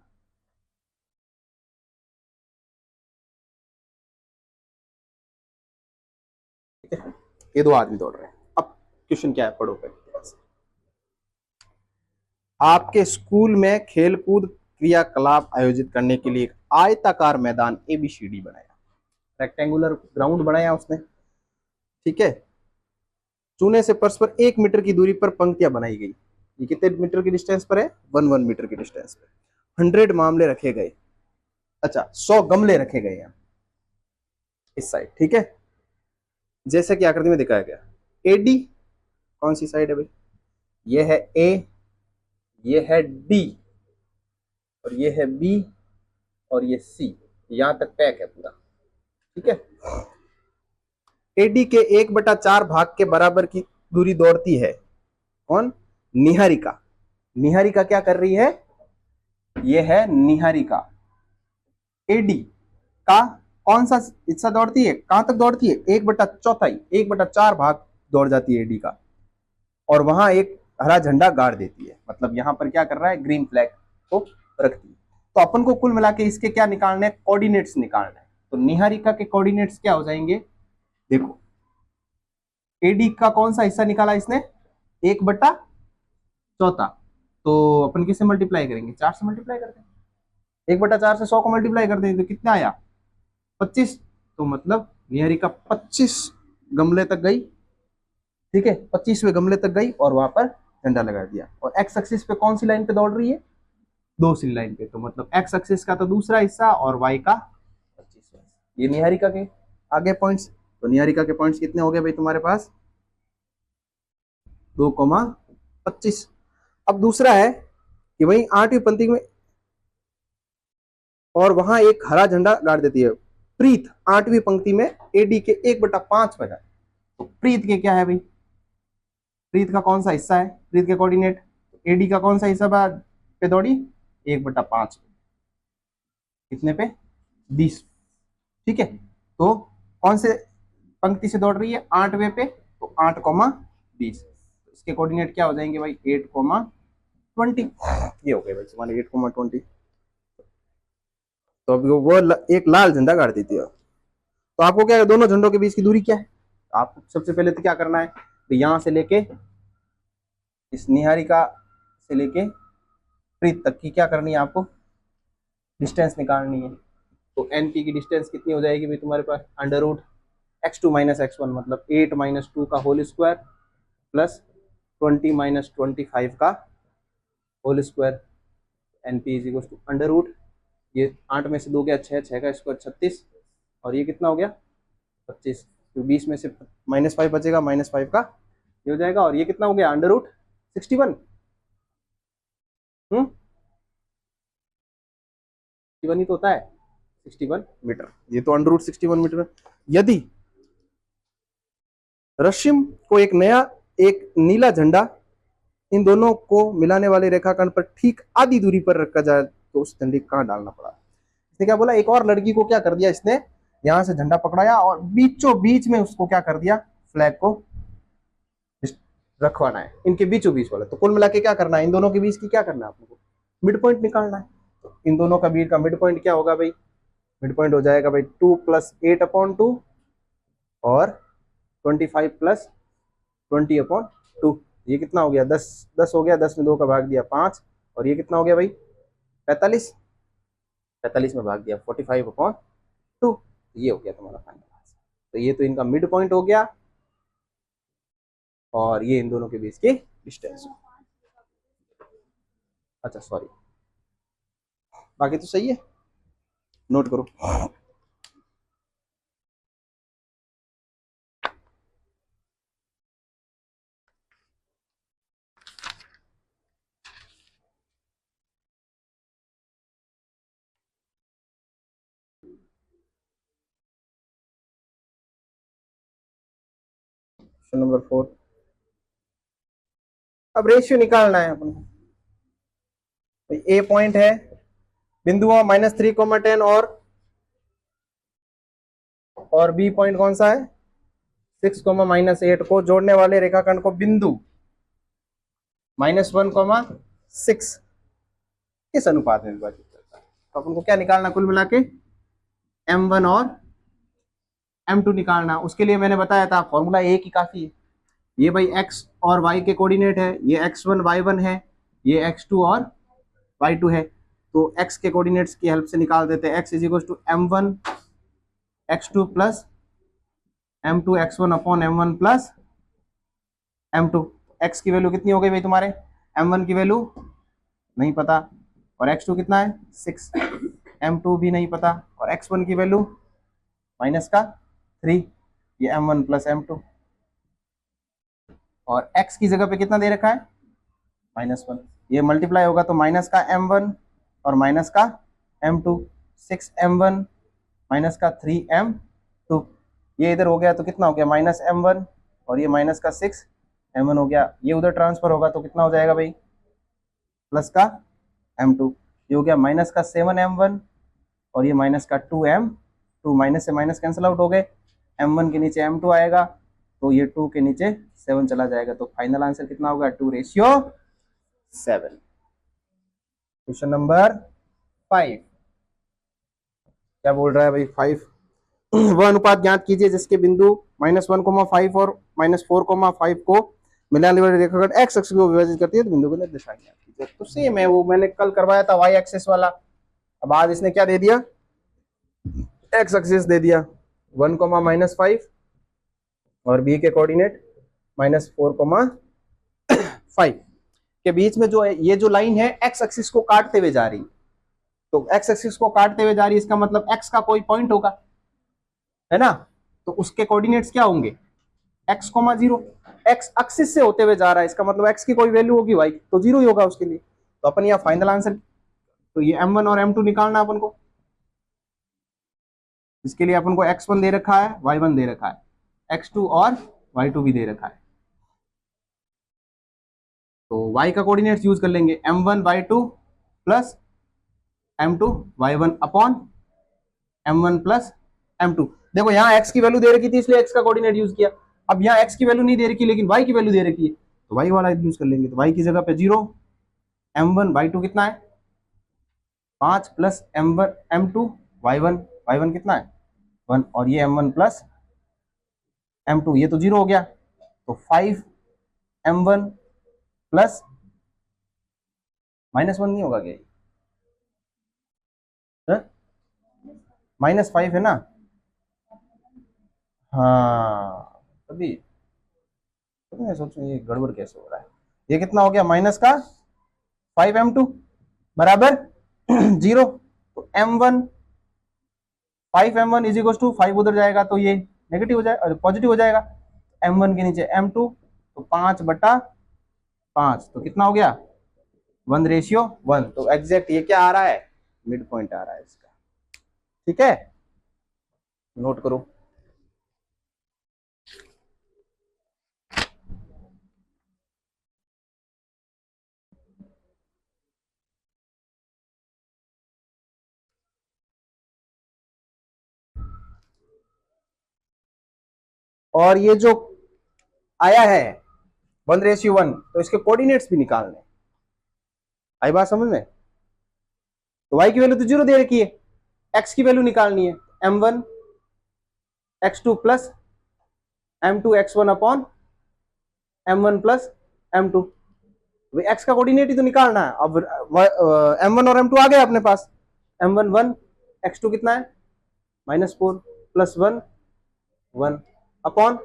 ठीक है, ये 2 आदमी दौड़ रहे हैं। अब क्वेश्चन क्या है, पढ़ो पहले। आपके स्कूल में खेलकूद क्रियाकलाप आयोजित करने के लिए एक आयताकार मैदान ABCD बनाया, रेक्टेंगुलर ग्राउंड बनाया उसने, ठीक है। चूने से परस्पर 1 मीटर की दूरी पर पंक्तियां बनाई गई, ये कितने मीटर की डिस्टेंस पर है 1 मीटर की डिस्टेंस पर। 100 मामले रखे गए, अच्छा 100 गमले रखे गए हैं इस साइड, ठीक है। जैसे कि आकृति में दिखाया गया, AD कौन सी साइड है भाई, ये है A, ये है D और ये है B और ये C, यहां तक पैक है पूरा, ठीक है। AD के 1/4 भाग के बराबर की दूरी दौड़ती है कौन, निहारिका। निहारिका क्या कर रही है, ये है निहारिका। AD का कौन सा हिस्सा दौड़ती है, कहां तक दौड़ती है 1/4, 1/4 भाग दौड़ जाती है AD का, और वहां एक हरा झंडा गाड़ देती है, मतलब यहां पर क्या कर रहा है ग्रीन फ्लैग को रखती है। तो अपन को कुल मिला के इसके क्या निकालने हैं, कोऑर्डिनेट्स निकालना है। तो निहारिका के कोऑर्डिनेट्स क्या हो जाएंगे, देखो AD का कौन सा हिस्सा निकाला इसने 1/4, तो अपन किससे मल्टीप्लाई करेंगे 4 से मल्टीप्लाई करते हैं, 1/4 से 100 को मल्टीप्लाई कर देंगे तो कितना आया 25। तो मतलब निहारिका 25 गमले तक गई, ठीक है, 25वें गमले तक गई और वहां पर झंडा लगा दिया। और एक्स एक्सिस पे कौन सी लाइन पे दौड़ रही है, 2सी लाइन पे, तो मतलब एक्स एक्सिस का तो दूसरा हिस्सा और वाई का 25वां हिस्सा। ये निहारिका के आगे पॉइंट्स, तो निहारिका के पॉइंट्स कितने हो गए भाई तुम्हारे पास 2,25। अब दूसरा है कि वही 8वीं पंक्ति में और वहां एक हरा झंडा गाड़ देती है प्रीत, 8वीं पंक्ति में AD के 1/5 बजा। तो प्रीत के क्या है भाई, प्रीत का कौन सा हिस्सा है, प्रीत के कोऑर्डिनेट AD का कौन सा हिस्सा पे दौड़ी 1/5, कितने पे 20, ठीक है। तो कौन से पंक्ति से दौड़ रही है 8वें पे, तो 8,20, इसके कोऑर्डिनेट क्या हो जाएंगे भाई 8,20, ये हो गए भाई तुम्हारे 8,20। तो अभी वो एक लाल झंडा गाड़ देती है। तो आपको क्या है, दोनों झंडों के बीच की दूरी क्या है, आपको सबसे पहले तो क्या करना है, तो यहां से लेके इस निहारिका से लेके प्रीत तक की क्या करनी है आपको, डिस्टेंस निकालनी है। तो NP की डिस्टेंस कितनी हो जाएगी भाई तुम्हारे पास √(x2 - x1) मतलब 8 - 2 का होल स्क्वायर प्लस 20 माइनस 25 का whole square, N P is equal to under root, ये 8 में से 2 गया 6, 6 का स्क्वायर 36, और ये कितना हो गया 25, तो 20 में से -5 बचेगा, -5 का ये हो जाएगा, और ये कितना हो गया अंडर रूट 61। 61 ही तो होता है, 61 मीटर, ये तो अंडर रूट 61 मीटर। यदि रश्मि को एक नीला झंडा इन दोनों को मिलाने वाले रेखाखंड पर ठीक आधी दूरी पर रखा जाए तो उस झंडे को कहां डालना पड़ा। इसने क्या बोला, एक और लड़की को क्या कर दिया, इसने यहां से झंडा पकड़ाया और बीचों बीच में उसको क्या कर दिया, फ्लैग को रखवाना है, इनके बीचों बीच वाला। तो कुल मिला के क्या करना है, इन दोनों के बीच की क्या करना है आपको, मिड पॉइंट निकालना है। तो इन दोनों का बीच का मिड पॉइंट क्या होगा भाई, मिड पॉइंट हो जाएगा भाई 2 + 8/2 और 25 + 20/2। ये कितना हो गया 10, 10 हो गया, 10 में 2 का भाग दिया 5, और ये कितना हो गया भाई 45, 45 में भाग दिया 45/2, ये हो गया तुम्हारा फाइनल आंसर। तो ये तो इनका मिड पॉइंट हो गया, और ये इन दोनों के बीच की डिस्टेंस। अच्छा सॉरी, बाकी तो सही है, नोट करो। क्वेश्चन नंबर 4, अब रेशियो निकालना है अपन को। ए पॉइंट है, बिंदुओं -3, 10 और बी पॉइंट कौन सा है 6, -8 को जोड़ने वाले रेखाखंड को बिंदु -1, 6 किस अनुपात में विभाजित करता है। तो अपन को क्या निकालना कुल मिला के, m1 और m2 निकालना। उसके लिए मैंने बताया था फॉर्मूला एक ही काफी है। ये भाई x और y के कोऑर्डिनेट है, ये x1 y1 है, ये x2 और y2 है। तो x के कोऑर्डिनेट्स की हेल्प से निकाल देते हैं। x = m1 x2 + m2 x1/m1 + m2। x की वैल्यू कितनी हो गई भाई तुम्हारे, m1 की वैल्यू नहीं पता, और x2 कितना है 6, m2 भी नहीं पता, और x1 की वैल्यू -3, ये m1 + m2, और x की जगह पे कितना दे रखा है -1, ये मल्टीप्लाई होगा तो -m1 और -m2, 6m1 -3m2, ये इधर हो गया तो कितना हो गया -m1, और ये -6m1 हो गया, ये उधर ट्रांसफर होगा तो कितना हो जाएगा भाई +m2, ये हो गया -7m1 और ये -2m2, माइनस से माइनस कैंसिल आउट हो गए, m1 के नीचे m2 आएगा तो ये 2 के नीचे 7 चला जाएगा, तो फाइनल आंसर कितना होगा 2:7। क्वेश्चन नंबर 5 क्या बोल रहा है भाई 5, वह अनुपात ज्ञात कीजिए जिसके बिंदु -1,5 और -4,5 को मिलाने वाली रेखाखंड एक्स अक्ष को विभाजित करती है, तो बिंदु को निर्देशांक ज्ञात कीजिए। तो सेम है, वो मैंने कल करवाया था वाई एक्सिस वाला। अब आज इसने क्या दे दिया, एक्स एक्सिस दे दिया 1,-5 और बी के कोऑर्डिनेट -4,5 के बीच में जो है ये जो लाइन है एक्स एक्सिस को काटते हुए जा रही है। तो एक्स एक्सिस को काटते हुए जा रही है, इसका मतलब एक्स का कोई पॉइंट होगा, है ना। तो उसके कोऑर्डिनेट्स क्या होंगे x,0, एक्स एक्सिस से होते हुए जा रहा है, इसका मतलब x की कोई वैल्यू होगी भाई तो 0 ही होगा उसके लिए। तो अपन यहाँ फाइनल आंसर, तो ये m1 और m2 निकालना अपन को। इसके लिए अपन को x1 दे रखा है, y1 दे रखा है, x2 और y2 भी दे रखा है। तो y का कोऑर्डिनेट्स यूज कर लेंगे m1 y2 plus m2 y1 upon m1 plus m2। देखो यहाँ x की वैल्यू दे रखी थी इसलिए x का कोऑर्डिनेट यूज किया। अब यहाँ x की वैल्यू नहीं दे रखी लेकिन y की वैल्यू दे रखी है तो y वाला यूज कर लेंगे। तो y की जगह पे 0, m1 y2 कितना है 5 प्लस m2 y1 कितना है 1, और ये m1 प्लस m2 ये तो 0 हो गया, तो 5m1 प्लस -1 नहीं होगा क्या, -5 है ना, हाँ तभी मैं सोचूं ये गड़बड़ कैसे हो रहा है। ये कितना हो गया माइनस का 5m2 बराबर 0। तो m1 5m1 is equal to 5 उधर जाएगा तो ये नेगेटिव हो जाएगा, पॉजिटिव हो जाएगा। m1 के नीचे m2 तो 5/5 तो कितना हो गया 1:1। तो एग्जैक्ट ये क्या आ रहा है मिड पॉइंट आ रहा है इसका। ठीक है, नोट करो। और ये जो आया है 1:1 तो इसके कोऑर्डिनेट्स भी निकालने। आई बात समझ में? तो y की वैल्यू तो 0 दे रखी है, x की वैल्यू निकालनी है m1 x2 plus m2 x1 upon m1 plus m2। x का कोऑर्डिनेट ही तो निकालना है। अब m1 और m2 आ गए अपने पास। m1 1 x2 कितना है -4 plus 1 1 upon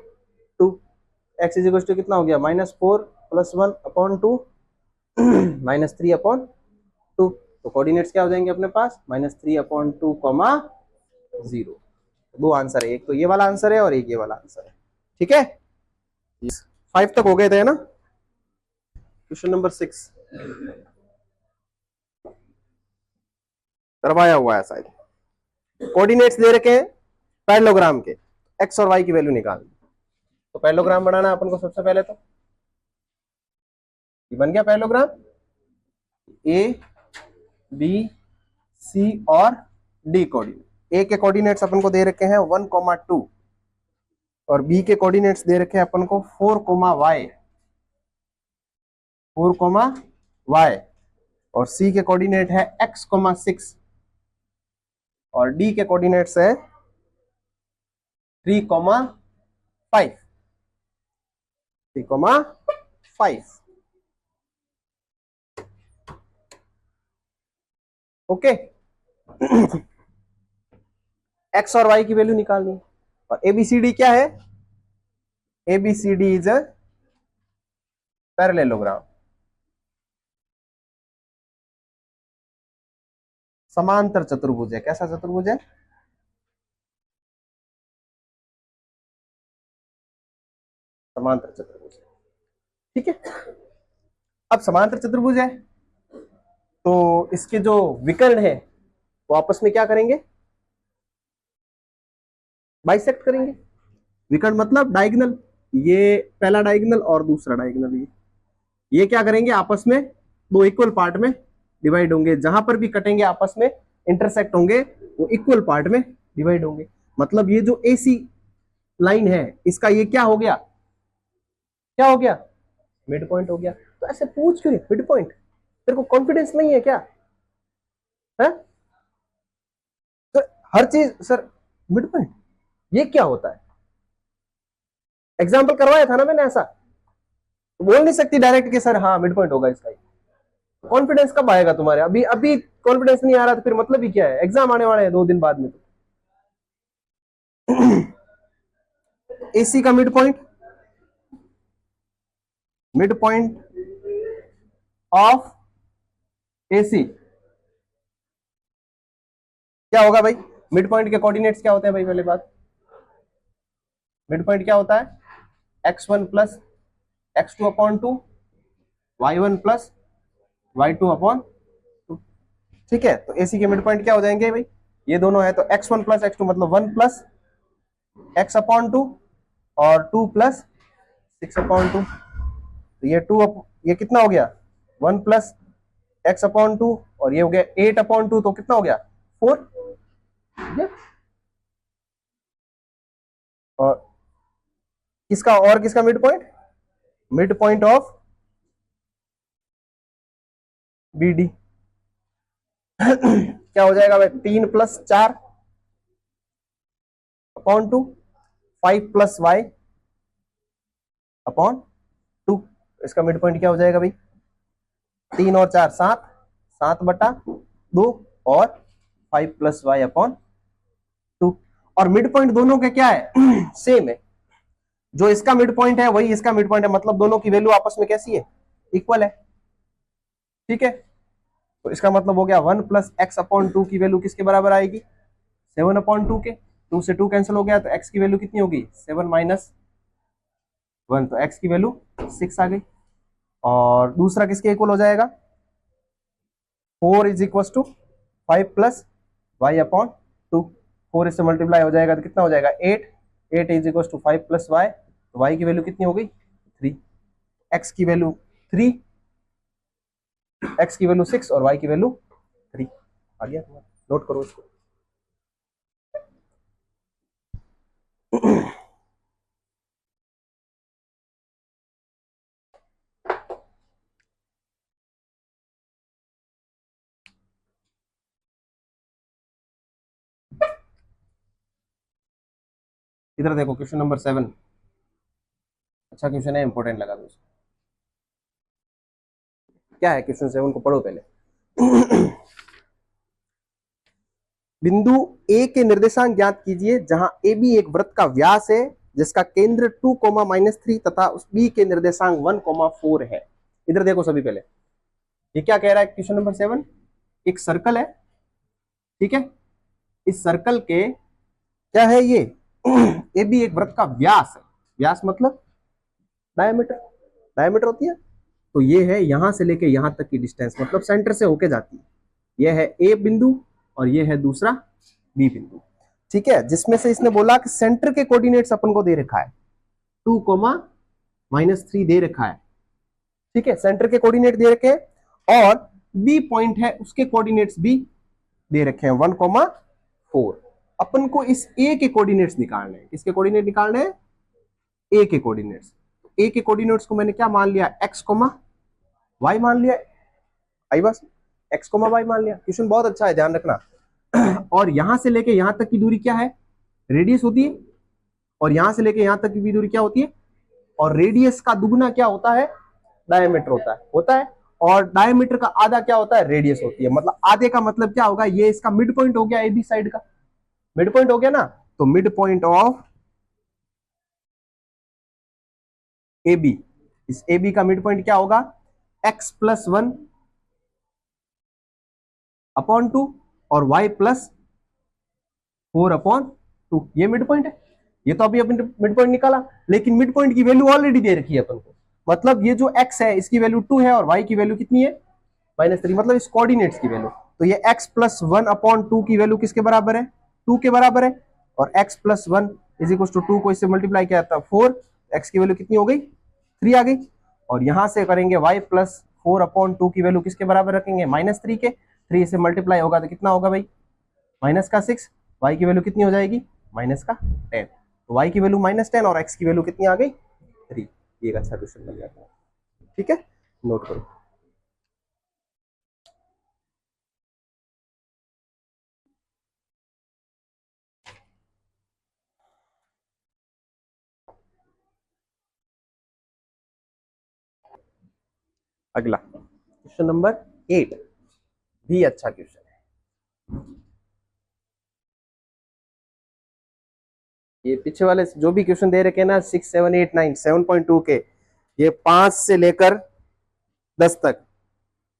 2। x is equal to कितना हो गया -4 प्लस 1 अपॉन 2 -3 अपॉन 2। तो कोऑर्डिनेट्स क्या हो जाएंगे अपने पास -3 अपॉन 2 0। दो आंसर है, एक तो ये वाला आंसर है और एक ये वाला आंसर है। ठीक है, 5 तक हो गए थे ना। क्वेश्चन नंबर 6 करवाया हुआ है शायद। कोऑर्डिनेट्स दे रखे हैं पैरेललोग्राम के, x और y की वैल्यू निकालनी। तो पैरेललोग्राम बनाना अपन को सबसे पहले। तो ये बन गया पैरेललोग्राम, ए बी सी और डी कोऑर्डिनेट। ए के कोऑर्डिनेट्स अपन को दे रखे हैं 1,2 और बी के कोऑर्डिनेट्स दे रखे हैं अपन को 4,y और सी के कोऑर्डिनेट है x,6 और डी के कोऑर्डिनेट्स है 3,5 3,5। ओके x और y की वैल्यू निकालनी है। और एबीसीडी क्या है, एबीसीडी इज अ पैरेललोग्राम, समांतर चतुर्भुज है। कैसा चतुर्भुज है? समांतर चतुर्भुज है। ठीक है, अब समांतर चतुर्भुज है तो इसके जो विकर्ण है वो आपस में क्या करेंगे बाइसेक्ट करेंगे। विकर्ण मतलब डायगोनल, ये पहला डायगोनल और दूसरा डायगोनल, ये क्या करेंगे आपस में दो इक्वल पार्ट में डिवाइड होंगे। जहां पर भी कटेंगे आपस में इंटरसेक्ट होंगे वो इक्वल पार्ट में डिवाइड होंगे। मतलब ये जो एसी लाइन है इसका ये क्या हो गया, क्या हो गया मिड पॉइंट हो गया। तो ऐसे पूछ क्यों मिड पॉइंट, तेरे को कॉन्फिडेंस नहीं है क्या है? तो हर चीज सर मिड पॉइंट ये क्या होता है? एग्जाम्पल करवाया था ना मैंने ऐसा, तो बोल नहीं सकती डायरेक्ट कि सर हाँ मिड पॉइंट होगा इसका। कॉन्फिडेंस कब आएगा तुम्हारे? अभी अभी कॉन्फिडेंस नहीं आ रहा तो फिर मतलब ही क्या है? एग्जाम आने वाले हैं 2 दिन बाद में। तो एसी का मिड पॉइंट ऑफ एसी क्या होगा भाई? मिड पॉइंट के कोऑर्डिनेट्स क्या होते हैं भाई? पहले बात, मिड पॉइंट क्या होता है? x1 plus x2 upon 2, y1 plus y2 upon 2। ठीक है, तो एसी के मिड पॉइंट क्या हो जाएंगे भाई? ये दोनों है तो x1 प्लस x2 मतलब 1 प्लस x अपॉन 2 और 2 प्लस 6 अपॉन 2। तो ये 2 ये कितना हो गया 1 प्लस x अपॉन 2 और ये हो गया 8 अपॉन 2 तो कितना हो गया 4। और किसका mid point? Mid point of BD क्या हो जाएगा भाई? 3 plus 4 upon 2, 5 plus y upon 2। इसका मिड पॉइंट क्या हो जाएगा भाई? 3 और 4 7, 7/2 और 5 प्लस y अपॉन 2। और मिड पॉइंट दोनों का क्या है सेम है। जो इसका मिड पॉइंट है वही इसका मिड पॉइंट है, मतलब दोनों की वैल्यू आपस में कैसी है, इक्वल है। ठीक है, तो इसका मतलब हो गया 1 प्लस एक्स अपॉन 2 की वैल्यू किसके बराबर आएगी, 7 अपॉन 2 के। 2 से 2 कैंसिल हो गया तो एक्स की वैल्यू कितनी होगी, 7 माइनस 1, तो एक्स की वैल्यू 6 आ गई। और दूसरा किसके इक्वल हो जाएगा, 4 is equal to 5 plus Y upon 2। 4 इससे मल्टीप्लाई हो जाएगा तो कितना हो जाएगा 8। 8 is equal to 5 plus Y, तो वाई की वैल्यू कितनी हो गई 3। एक्स की वैल्यू 3, एक्स की वैल्यू 6 और वाई की वैल्यू 3 आ गया। नोट करो इसको। इधर देखो क्वेश्चन नंबर 7, अच्छा क्वेश्चन है, इंपॉर्टेंट लगा दोस्तों। क्या है क्वेश्चन 7 को पढ़ो पहले। बिंदु ए के निर्देशांक ज्ञात कीजिए जहां ए बी एक वृत्त का व्यास है जिसका केंद्र 2, -3 तथा उस बी के निर्देशांक 1, 4 है। इधर देखो सभी पहले, ये क्या कह रहा है क्वेश्चन नंबर 7, एक सर्कल है, ठीक है, इस सर्कल के क्या है ये ए बी एक वृत्त का व्यास है, व्यास मतलब डायमीटर, डायमीटर होती है, तो ये है यहां से लेके यहां तक की डिस्टेंस, मतलब सेंटर से होके जाती है। ये है ए बिंदु और ये है दूसरा बी बिंदु, ठीक है, जिसमें से इसने बोला कि सेंटर के कोऑर्डिनेट्स अपन को दे रखा है 2, -3 दे रखा है, ठीक है, सेंटर के कोऑर्डिनेट दे रखे और बी पॉइंट है उसके कोऑर्डिनेट्स भी दे रखे हैं 1, 4। अपन को इस ए के कोऑर्डिनेट्स निकालने हैं, किसके कोऑर्डिनेट निकालने हैं, ए के कोऑर्डिनेट्स। ए के कोऑर्डिनेट्स को मैंने क्या मान लिया, एक्स कोमा वाई मान लिया, आई बस एक्स कोमा वाई मान लिया। क्वेश्चन बहुत अच्छा है, ध्यान रखना। और यहां से लेके यहां तक की दूरी क्या है, रेडियस होती है, और यहां से लेके यहां तक की भी दूरी क्या होती है, और रेडियस का दुगना क्या होता है, डायमीटर होता है, और डायमीटर का आधा क्या होता है, रेडियस होती है। मतलब आधे का मतलब क्या होगा, ये इसका मिड पॉइंट हो गया, ए बी साइड का मिड पॉइंट हो गया ना, तो mid point of A B, इस ए बी का मिड पॉइंट क्या होगा, x+1 अपॉन 2 और y+4/2, ये मिड पॉइंट है। ये तो अभी अपन मिड पॉइंट निकाला, लेकिन मिड पॉइंट की वैल्यू ऑलरेडी दे रखी है अपन को, मतलब ये जो x है इसकी वैल्यू 2 है और y की वैल्यू कितनी है -3, मतलब इस कोऑर्डिनेट्स की वैल्यू। तो ये x+1/2 की वैल्यू किसके बराबर है, 2 के बराबर है, और x+1 इज इक्वल टू 2 को इससे मल्टीप्लाई किया था 4, x की वैल्यू कितनी हो गई 3 आ गई। और यहां से करेंगे y+4/2 की वैल्यू किसके बराबर रखेंगे -3 के, 3 से मल्टीप्लाई होगा तो कितना होगा भाई -6, y की वैल्यू कितनी हो जाएगी -10, तो y की वैल्यू -10 और x की वैल्यू कितनी आ गई 3। ये एक अच्छा क्वेश्चन बन जाता है, ठीक है, नोट करो। अगला क्वेश्चन नंबर 8 भी अच्छा क्वेश्चन है। ये पीछे वाले जो भी क्वेश्चन दे रखे हैं ना 6, 7, 8, 9, 7.2 के, ये 5 से लेकर 10 तक,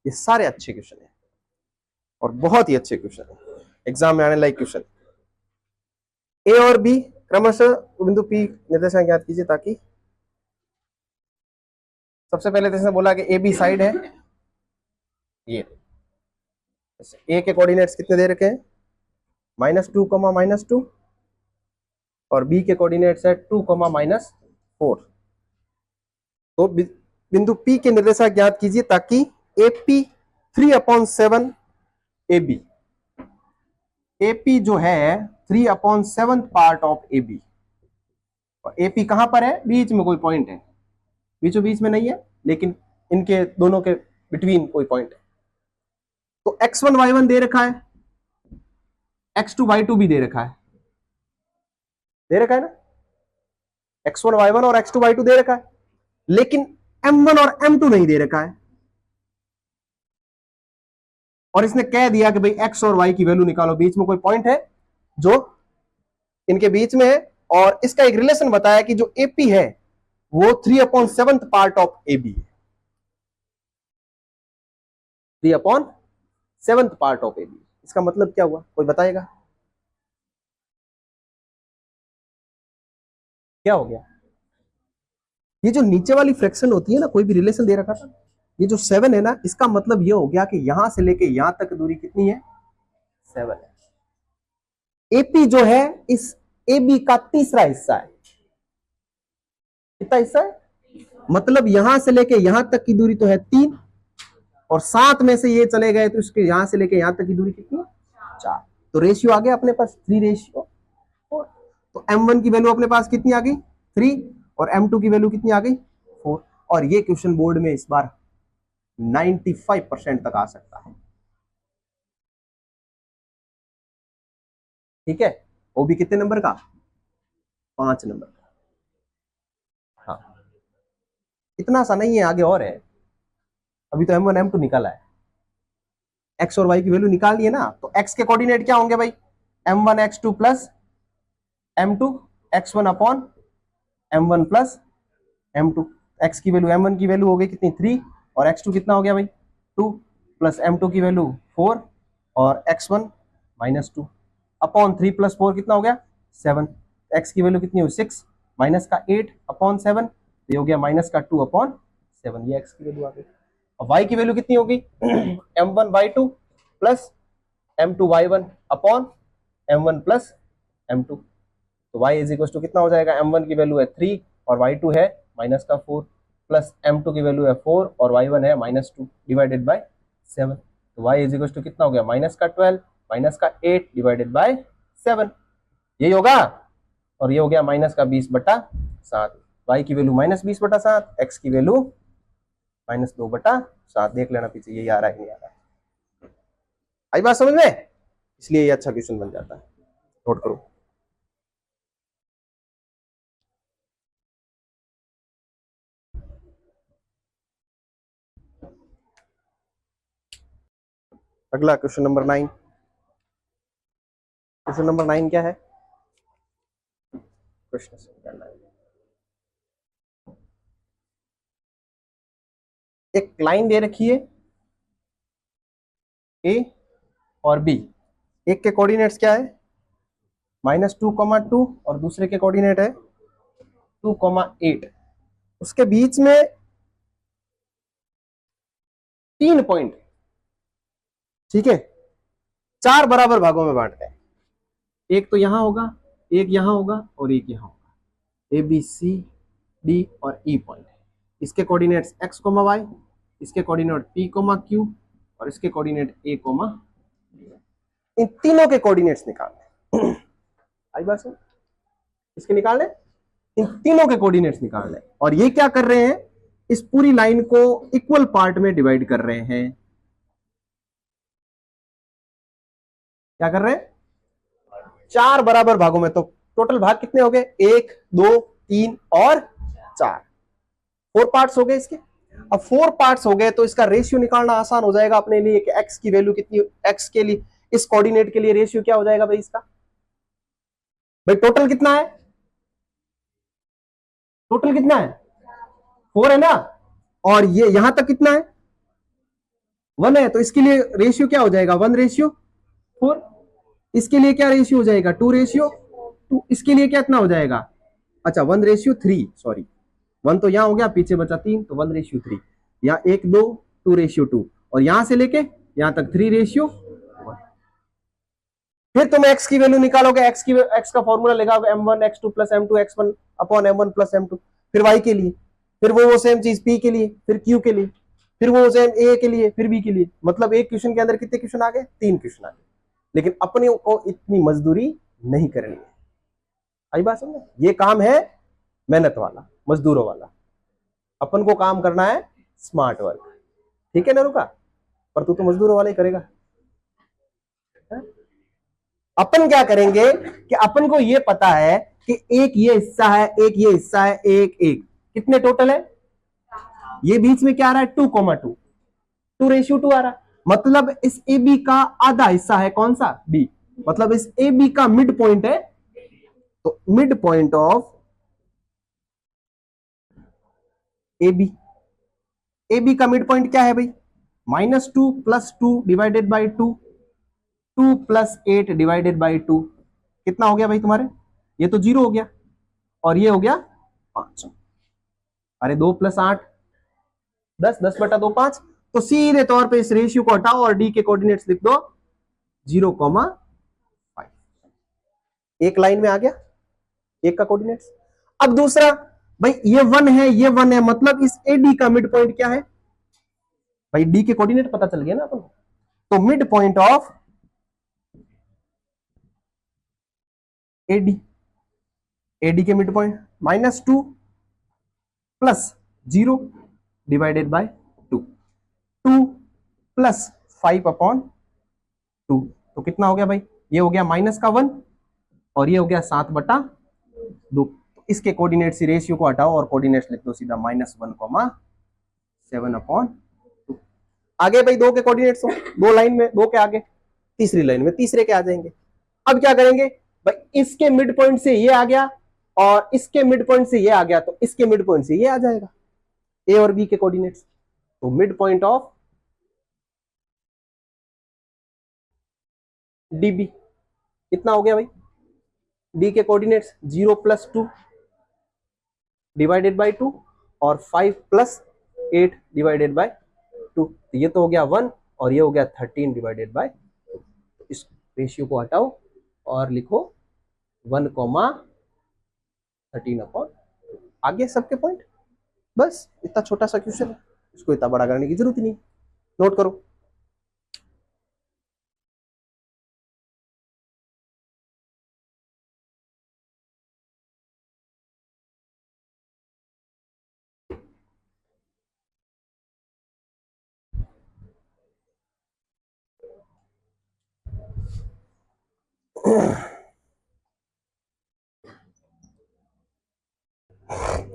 ये सारे अच्छे क्वेश्चन है और बहुत ही अच्छे क्वेश्चन है, एग्जाम में आने लायक क्वेश्चन। ए और बी क्रमशः बिंदु पी निर्देशांक ज्ञात कीजिए, ताकि सबसे पहले तो इसने बोला कि ए बी साइड है, ये ए के कोऑर्डिनेट्स कितने दे रखे हैं -2, -2, और बी के कोऑर्डिनेट्स है 2, -4। तो बिंदु पी के निर्देशांक ज्ञात कीजिए ताकि एपी 3/7 ए बी, एपी जो है 3/7 पार्ट ऑफ ए बी, और एपी कहां पर है, बीच में कोई पॉइंट है, बीचों बीच में नहीं है, लेकिन इनके दोनों के बिटवीन कोई पॉइंट है। तो x1 y1 दे रखा है, x2 y2 भी दे रखा है, दे रखा है ना, x1 y1 और x2 y2 दे रखा है, लेकिन m1 और m2 नहीं दे रखा है। और इसने कह दिया कि भाई x और y की वैल्यू निकालो, बीच में कोई पॉइंट है जो इनके बीच में है, और इसका एक रिलेशन बताया कि जो एपी है वो 3/7 पार्ट ऑफ एबी है, 3/7 पार्ट ऑफ एबी। इसका मतलब क्या हुआ, कोई बताएगा क्या हो गया? ये जो नीचे वाली फ्रैक्शन होती है ना, कोई भी रिलेशन दे रखा था, ये जो 7 है ना, इसका मतलब ये हो गया कि यहां से लेके यहां तक दूरी कितनी है, 7 है। एपी जो है इस एबी का तीसरा हिस्सा है। कितना हिस्सा है? मतलब यहां से लेके यहां तक की दूरी तो है 3, और 7 में से ये चले गए तो इसके यहां से लेके यहां तक की दूरी कितनी है, 4। तो रेशियो आ गया अपने पास 3:4। तो m1 की वैल्यू अपने पास कितनी आ गई, 3, और m2 की वैल्यू कितनी आ गई, 4। और ये क्वेश्चन बोर्ड में इस बार 95% तक आ सकता है। ठीक है, वो भी कितने नंबर का, 5 नंबर का। हाँ, इतना सा नहीं है, आगे और है। अभी तो m1 m2 निकाला है, x और y की वैल्यू निकाल ली है ना, तो x के कोऑर्डिनेट क्या होंगे भाई, m1 x2 plus m2 x1 upon m1 plus m2। x की वैल्यू m1 की वैल्यू हो गई कितनी, 3, और x2 कितना हो गया भाई, 2, प्लस m2 की वैल्यू 4, और x1 -2 अपॉन 3 प्लस 4 कितना हो गया, 7। x की वैल्यू कितनी हुई, 6, माइनस का 8 अपॉन 7, ये हो गया माइनस का 2 अपॉन 7। ये x की वैल्यू आ गई। और y की वैल्यू कितनी होगी m1/2 plus m2/1 upon m1 plus m2। तो y इज इक्वल टू कितना हो जाएगा, m1 की वैल्यू है 3 और y2 है माइनस का 4, प्लस m2 की वैल्यू है 4 और y1 है -2 डिवाइडेड बाय 7। तो y इज इक्वल टू कितना हो गया, माइनस का 12 माइनस का 8 डिवाइडेड बाय 7, यही होगा। और ये हो गया माइनस का 20/7। y की वैल्यू -20/7, x की वैल्यू -2/7। देख लेना पीछे यही आ रहा है नहीं आ रहा है, आई बात समझ में? इसलिए ये अच्छा क्वेश्चन बन जाता है, नोट करो। अगला क्वेश्चन नंबर 9। क्वेश्चन नंबर 9 क्या है, प्रश्न संख्या 9। एक लाइन दे रखी है ए और बी, एक के कोऑर्डिनेट्स क्या है, -2,2, और दूसरे के कोऑर्डिनेट है 2,8। उसके बीच में 3 पॉइंट, ठीक है, 4 बराबर भागों में बांटते हैं। एक तो यहां होगा, एक यहां होगा, और एक यहां होगा। ए बी सी डी और ई पॉइंट। इसके कोऑर्डिनेट्स x, y, इसके कोऑर्डिनेट p, q, और इसके कोऑर्डिनेट a, इन तीनों के कोऑर्डिनेट्स निकालने। आई बात समझ? इसके निकालने, इन तीनों के कोऑर्डिनेट्स निकालने। और ये क्या कर रहे हैं, इस पूरी लाइन को इक्वल पार्ट में डिवाइड कर रहे हैं। क्या कर रहे हैं, 4 बराबर भागों में। तो टोटल भाग कितने हो गए, 1, 2, 3 और 4, 4 पार्ट्स हो गए इसके। अब 4 पार्ट्स हो गए तो इसका रेशियो निकालना आसान हो जाएगा अपने लिए कि x की वैल्यू कितनी, x के लिए इस कोऑर्डिनेट के लिए रेशियो क्या हो जाएगा भाई इसका, भाई टोटल कितना है, टोटल कितना है, 4 है ना, और ये यहां तक कितना है, 1 है। तो इसके लिए रेशियो क्या हो जाएगा, 1:4। इसके लिए क्या रेशियो हो जाएगा, 2:2। इसके लिए क्या इतना हो जाएगा, अच्छा 1:3, सॉरी 1 तो यहां हो गया, पीछे बचा 3, तो 1:3। यहाँ 1, 2, 2:2, और यहां से लेके यहां तक 3:1। फिर तुम x की वैल्यू निकालोगे, x का फॉर्मूला लगाओगे m1 x2 plus m2 x1 upon m1 plus m2। फिर y के लिए, फिर वो सेम चीज p के लिए, फिर q के लिए, फिर वो सेम a के लिए, फिर b के लिए। मतलब एक क्वेश्चन के अंदर कितने क्वेश्चन आ गए, 3 क्वेश्चन आ गए। लेकिन अपने को इतनी मजदूरी नहीं करनी है। आई बात समझ? ये काम है मेहनत वाला, मजदूरों वाला। अपन को काम करना है स्मार्ट वर्क, ठीक है नरुका? पर तू तो मजदूरों वाला ही करेगा। अपन क्या करेंगे कि अपन को ये पता है कि एक ये हिस्सा है, एक ये हिस्सा है, एक एक कितने टोटल है, ये बीच में क्या आ रहा है, 2,2, 2:2 आ रहा है। मतलब इस ए बी का आधा हिस्सा है कौन सा, बी। मतलब इस ए बी का मिड पॉइंट है, तो तो mid point of A B, A B का मिड पॉइंट क्या है भाई, -2 + 2 डिवाइडेड बाई 2, 2 + 8 डिवाइडेड बाई 2, कितना हो गया भाई तुम्हारे, ये तो 0 हो गया और ये हो गया 5। अरे 2 + 8 10, 10/2 5। तो सीधे तौर पे इस रेशियो को हटाओ और डी के कोऑर्डिनेट्स लिख दो 0,5। एक लाइन में आ गया एक का कोऑर्डिनेट्स। अब दूसरा भाई ये 1 है ये 1 है, मतलब इस एडी का मिड पॉइंट क्या है भाई, डी के कोऑर्डिनेट पता चल गया ना अपन। तो mid point of AD, AD के मिड पॉइंट -2 + 0 डिवाइडेड बाय 2, 2 + 5/2, तो कितना हो गया भाई, ये हो गया -1 और ये हो गया 7/2। तो इसके कोऑर्डिनेट से रेशियो को हटाओ और कोऑर्डिनेट्स लिख दो सीधा -1,7/2। आगे भाई 2 के कोऑर्डिनेट्स हो, 2 लाइन में 2 के आगे, तीसरी लाइन में तीसरे के आ जाएंगे। अब क्या करेंगे भाई, इसके मिड पॉइंट से ये आ गया और इसके मिड पॉइंट से ये आ गया, तो इसके मिड पॉइंट से ये आ जाएगा, ए और बी के कोऑर्डिनेट्स। तो मिड पॉइंट ऑफ डीबी कितना हो गया भाई, डी के कोऑर्डिनेट्स 0 + 2 डिवाइडेड बाई 2 और 5 + 8 डिवाइडेड बाई 2, तो ये तो हो गया 1 और ये हो गया 13 डिवाइडेड बाई 2। इस रेशियो को हटाओ और लिखो 1,13/2। आगे सबके पॉइंट, बस इतना छोटा सा क्वेश्चन है, इसको इतना बड़ा करने की जरूरत ही नहीं, नोट करो।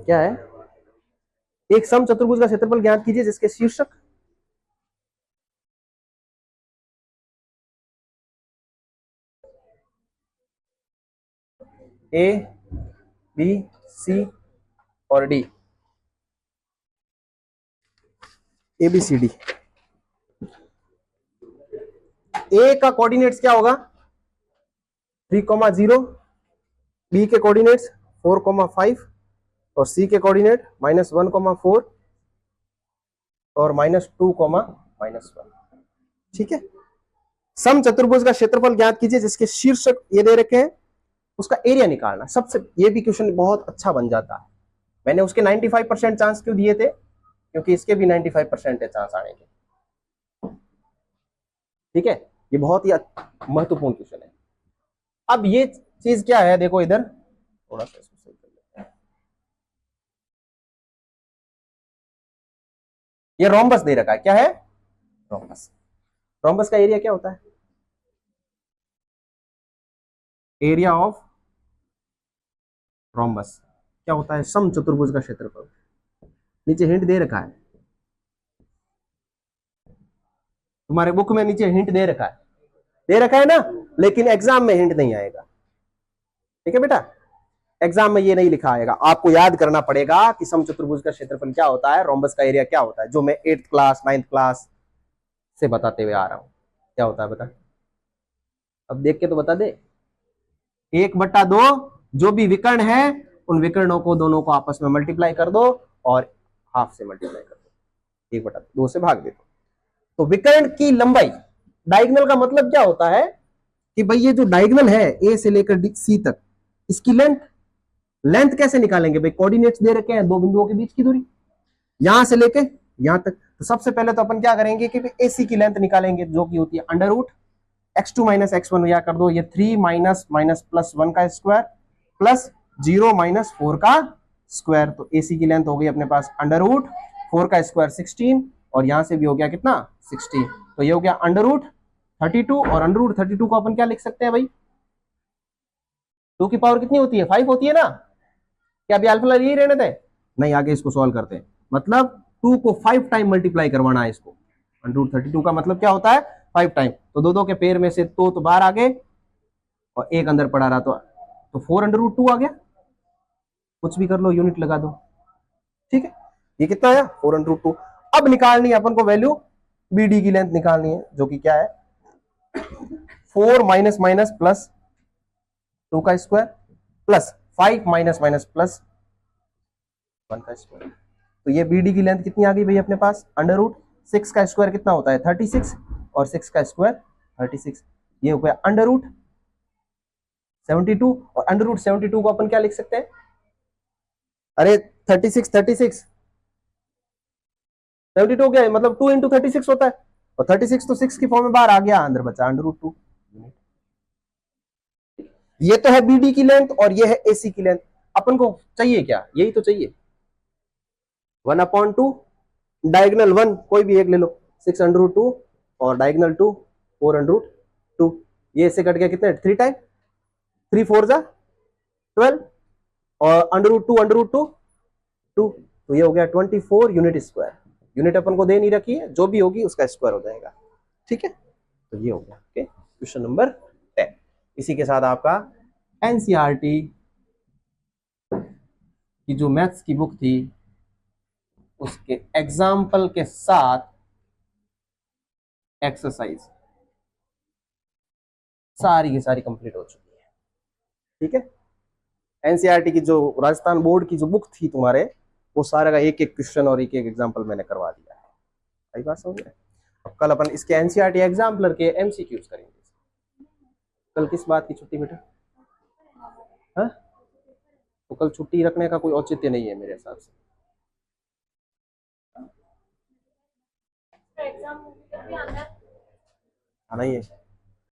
क्या है, एक सम चतुर्भुज का क्षेत्रफल ज्ञात कीजिए जिसके शीर्षक ए बी सी और D, A B C D. A का कोऑर्डिनेट्स क्या होगा 3,0, बी के कोऑर्डिनेट्स 4,5 और सी के कोऑर्डिनेट -1,4 और -2,-1। ठीक है, सम चतुर्भुज का क्षेत्रफल ज्ञात कीजिए जिसके शीर्षक ये दे रखे हैं, उसका एरिया निकालना। सबसे ये भी क्वेश्चन बहुत अच्छा बन जाता है। मैंने उसके 95% चांस क्यों दिए थे, क्योंकि इसके भी 95% है चांस आने के। ठीक है, ये बहुत ही महत्वपूर्ण क्वेश्चन है। अब ये चीज क्या है, देखो इधर थोड़ा सा इसको सही कर लेते हैं। ये रोम्बस दे रखा है, क्या है रोम्बस। रोम्बस का एरिया क्या होता है, एरिया ऑफ रोम्बस क्या होता है, सम चतुर्भुज का क्षेत्रफल। नीचे हिंट दे रखा है, तुम्हारे बुक में नीचे हिंट दे रखा है, दे रखा है ना, लेकिन एग्जाम में हिंट नहीं आएगा। ठीक है बेटा, एग्जाम में ये नहीं लिखा आएगा, आपको याद करना पड़ेगा कि सम चतुर्भुज का क्षेत्रफल क्या होता है, रोम्बस का एरिया क्या होता है, जो मैं 8th क्लास 9th क्लास से बताते हुए आ रहा हूं। क्या होता है बता, अब देख के तो बता दे। 1/2, जो भी विकर्ण है उन विकर्णों को दोनों को आपस में मल्टीप्लाई कर दो और हाफ से मल्टीप्लाई कर दो, 1/2 से भाग दे दो। तो विकर्ण की लंबाई, डायगोनल का मतलब क्या होता है कि भाई ये जो डायगोनल है ए से लेकर सी तक, इसकी लेंथ, लेंथ कैसे निकालेंगे भाई, कोऑर्डिनेट्स दे रखे हैं, दो बिंदुओं के बीच की दूरी यहां से लेके यहां तक। तो सबसे पहले तो अपन क्या करेंगे कि एसी की लेंथ निकालेंगे, जो कि होती है √(x2 - x1) या कर दो ये 3 -+1 का स्क्वायर प्लस 0 - 4 का स्क्वायर। तो एसी की लेंथ हो गई अपने पास √4 का स्क्वायर 16 और यहां से भी हो गया कितना 16। तो ये हो गया √32 और √32 को अपन क्या लिख सकते हैं भाई, 2 की पावर कितनी होती है 5 होती है ना, क्या अभी अल्फा यही रहने थे, नहीं आगे इसको सॉल्व करते हैं। मतलब 2 को 5 टाइम मल्टीप्लाई करवाना है इसको, √32 का मतलब क्या होता है 5 टाइम। तो दो के पेयर में से तो बाहर आ गए और एक अंदर पड़ा रहा, तो तो 4√2 आ गया, कुछ भी कर लो, यूनिट लगा दो, ठीक है। ये कितना आया 4√2। अब निकालनी है अपन को वैल्यू बी डी की लेंथ निकालनी है, जो कि क्या है 4 माइनस माइनस प्लस 2 का square plus 5 minus minus plus 1 का स्क्वायर। तो ये बी डी की लेंथ कितनी आ गई भाई अपने पास, √6 का स्क्वायर कितना होता है 36 और 6 का स्क्वायर 36, ये हो गया √72 और √72 को अपन क्या लिख सकते हैं, अरे 36 72 क्या है मतलब 2 इंटू 36 होता है, और 36 तो 6 की फॉर्म में बाहर आ गया, अंदर बचा √2। ये तो है बीडी की लेंथ और ये है एसी की लेंथ। अपन को चाहिए क्या, यही तो चाहिए 1/2 डायगनल 1 कोई भी एक ले लो 6√2 और डायगनल 2 4√2। ये इससे कट गया कितने 3 टाइम 3 4 जा 12 और √2 2, तो ये हो गया 24 यूनिट स्क्वायर। यूनिट अपन को दे नहीं रखी है, जो भी होगी उसका स्क्वायर हो जाएगा, ठीक है। तो ये हो गया ओके क्वेश्चन नंबर 10। इसी के साथ आपका एनसीईआरटी की जो मैथ्स की बुक थी उसके एग्जाम्पल के साथ एक्सरसाइज सारी की सारी कंप्लीट हो चुकी है, ठीक है। एनसीईआरटी की जो राजस्थान बोर्ड की जो बुक थी तुम्हारे, वो सारा का एक एक क्वेश्चन और एक एक एग्जाम्पल मैंने करवा दिया है, सही बात समझ में। अब कल अपन इसके एनसीईआरटी एग्जाम्पलर के एमसीक्यूज करेंगे। कल किस बात की छुट्टी बेटा, हाँ तो कल छुट्टी रखने का कोई औचित्य नहीं है मेरे हिसाब से। आना ही है।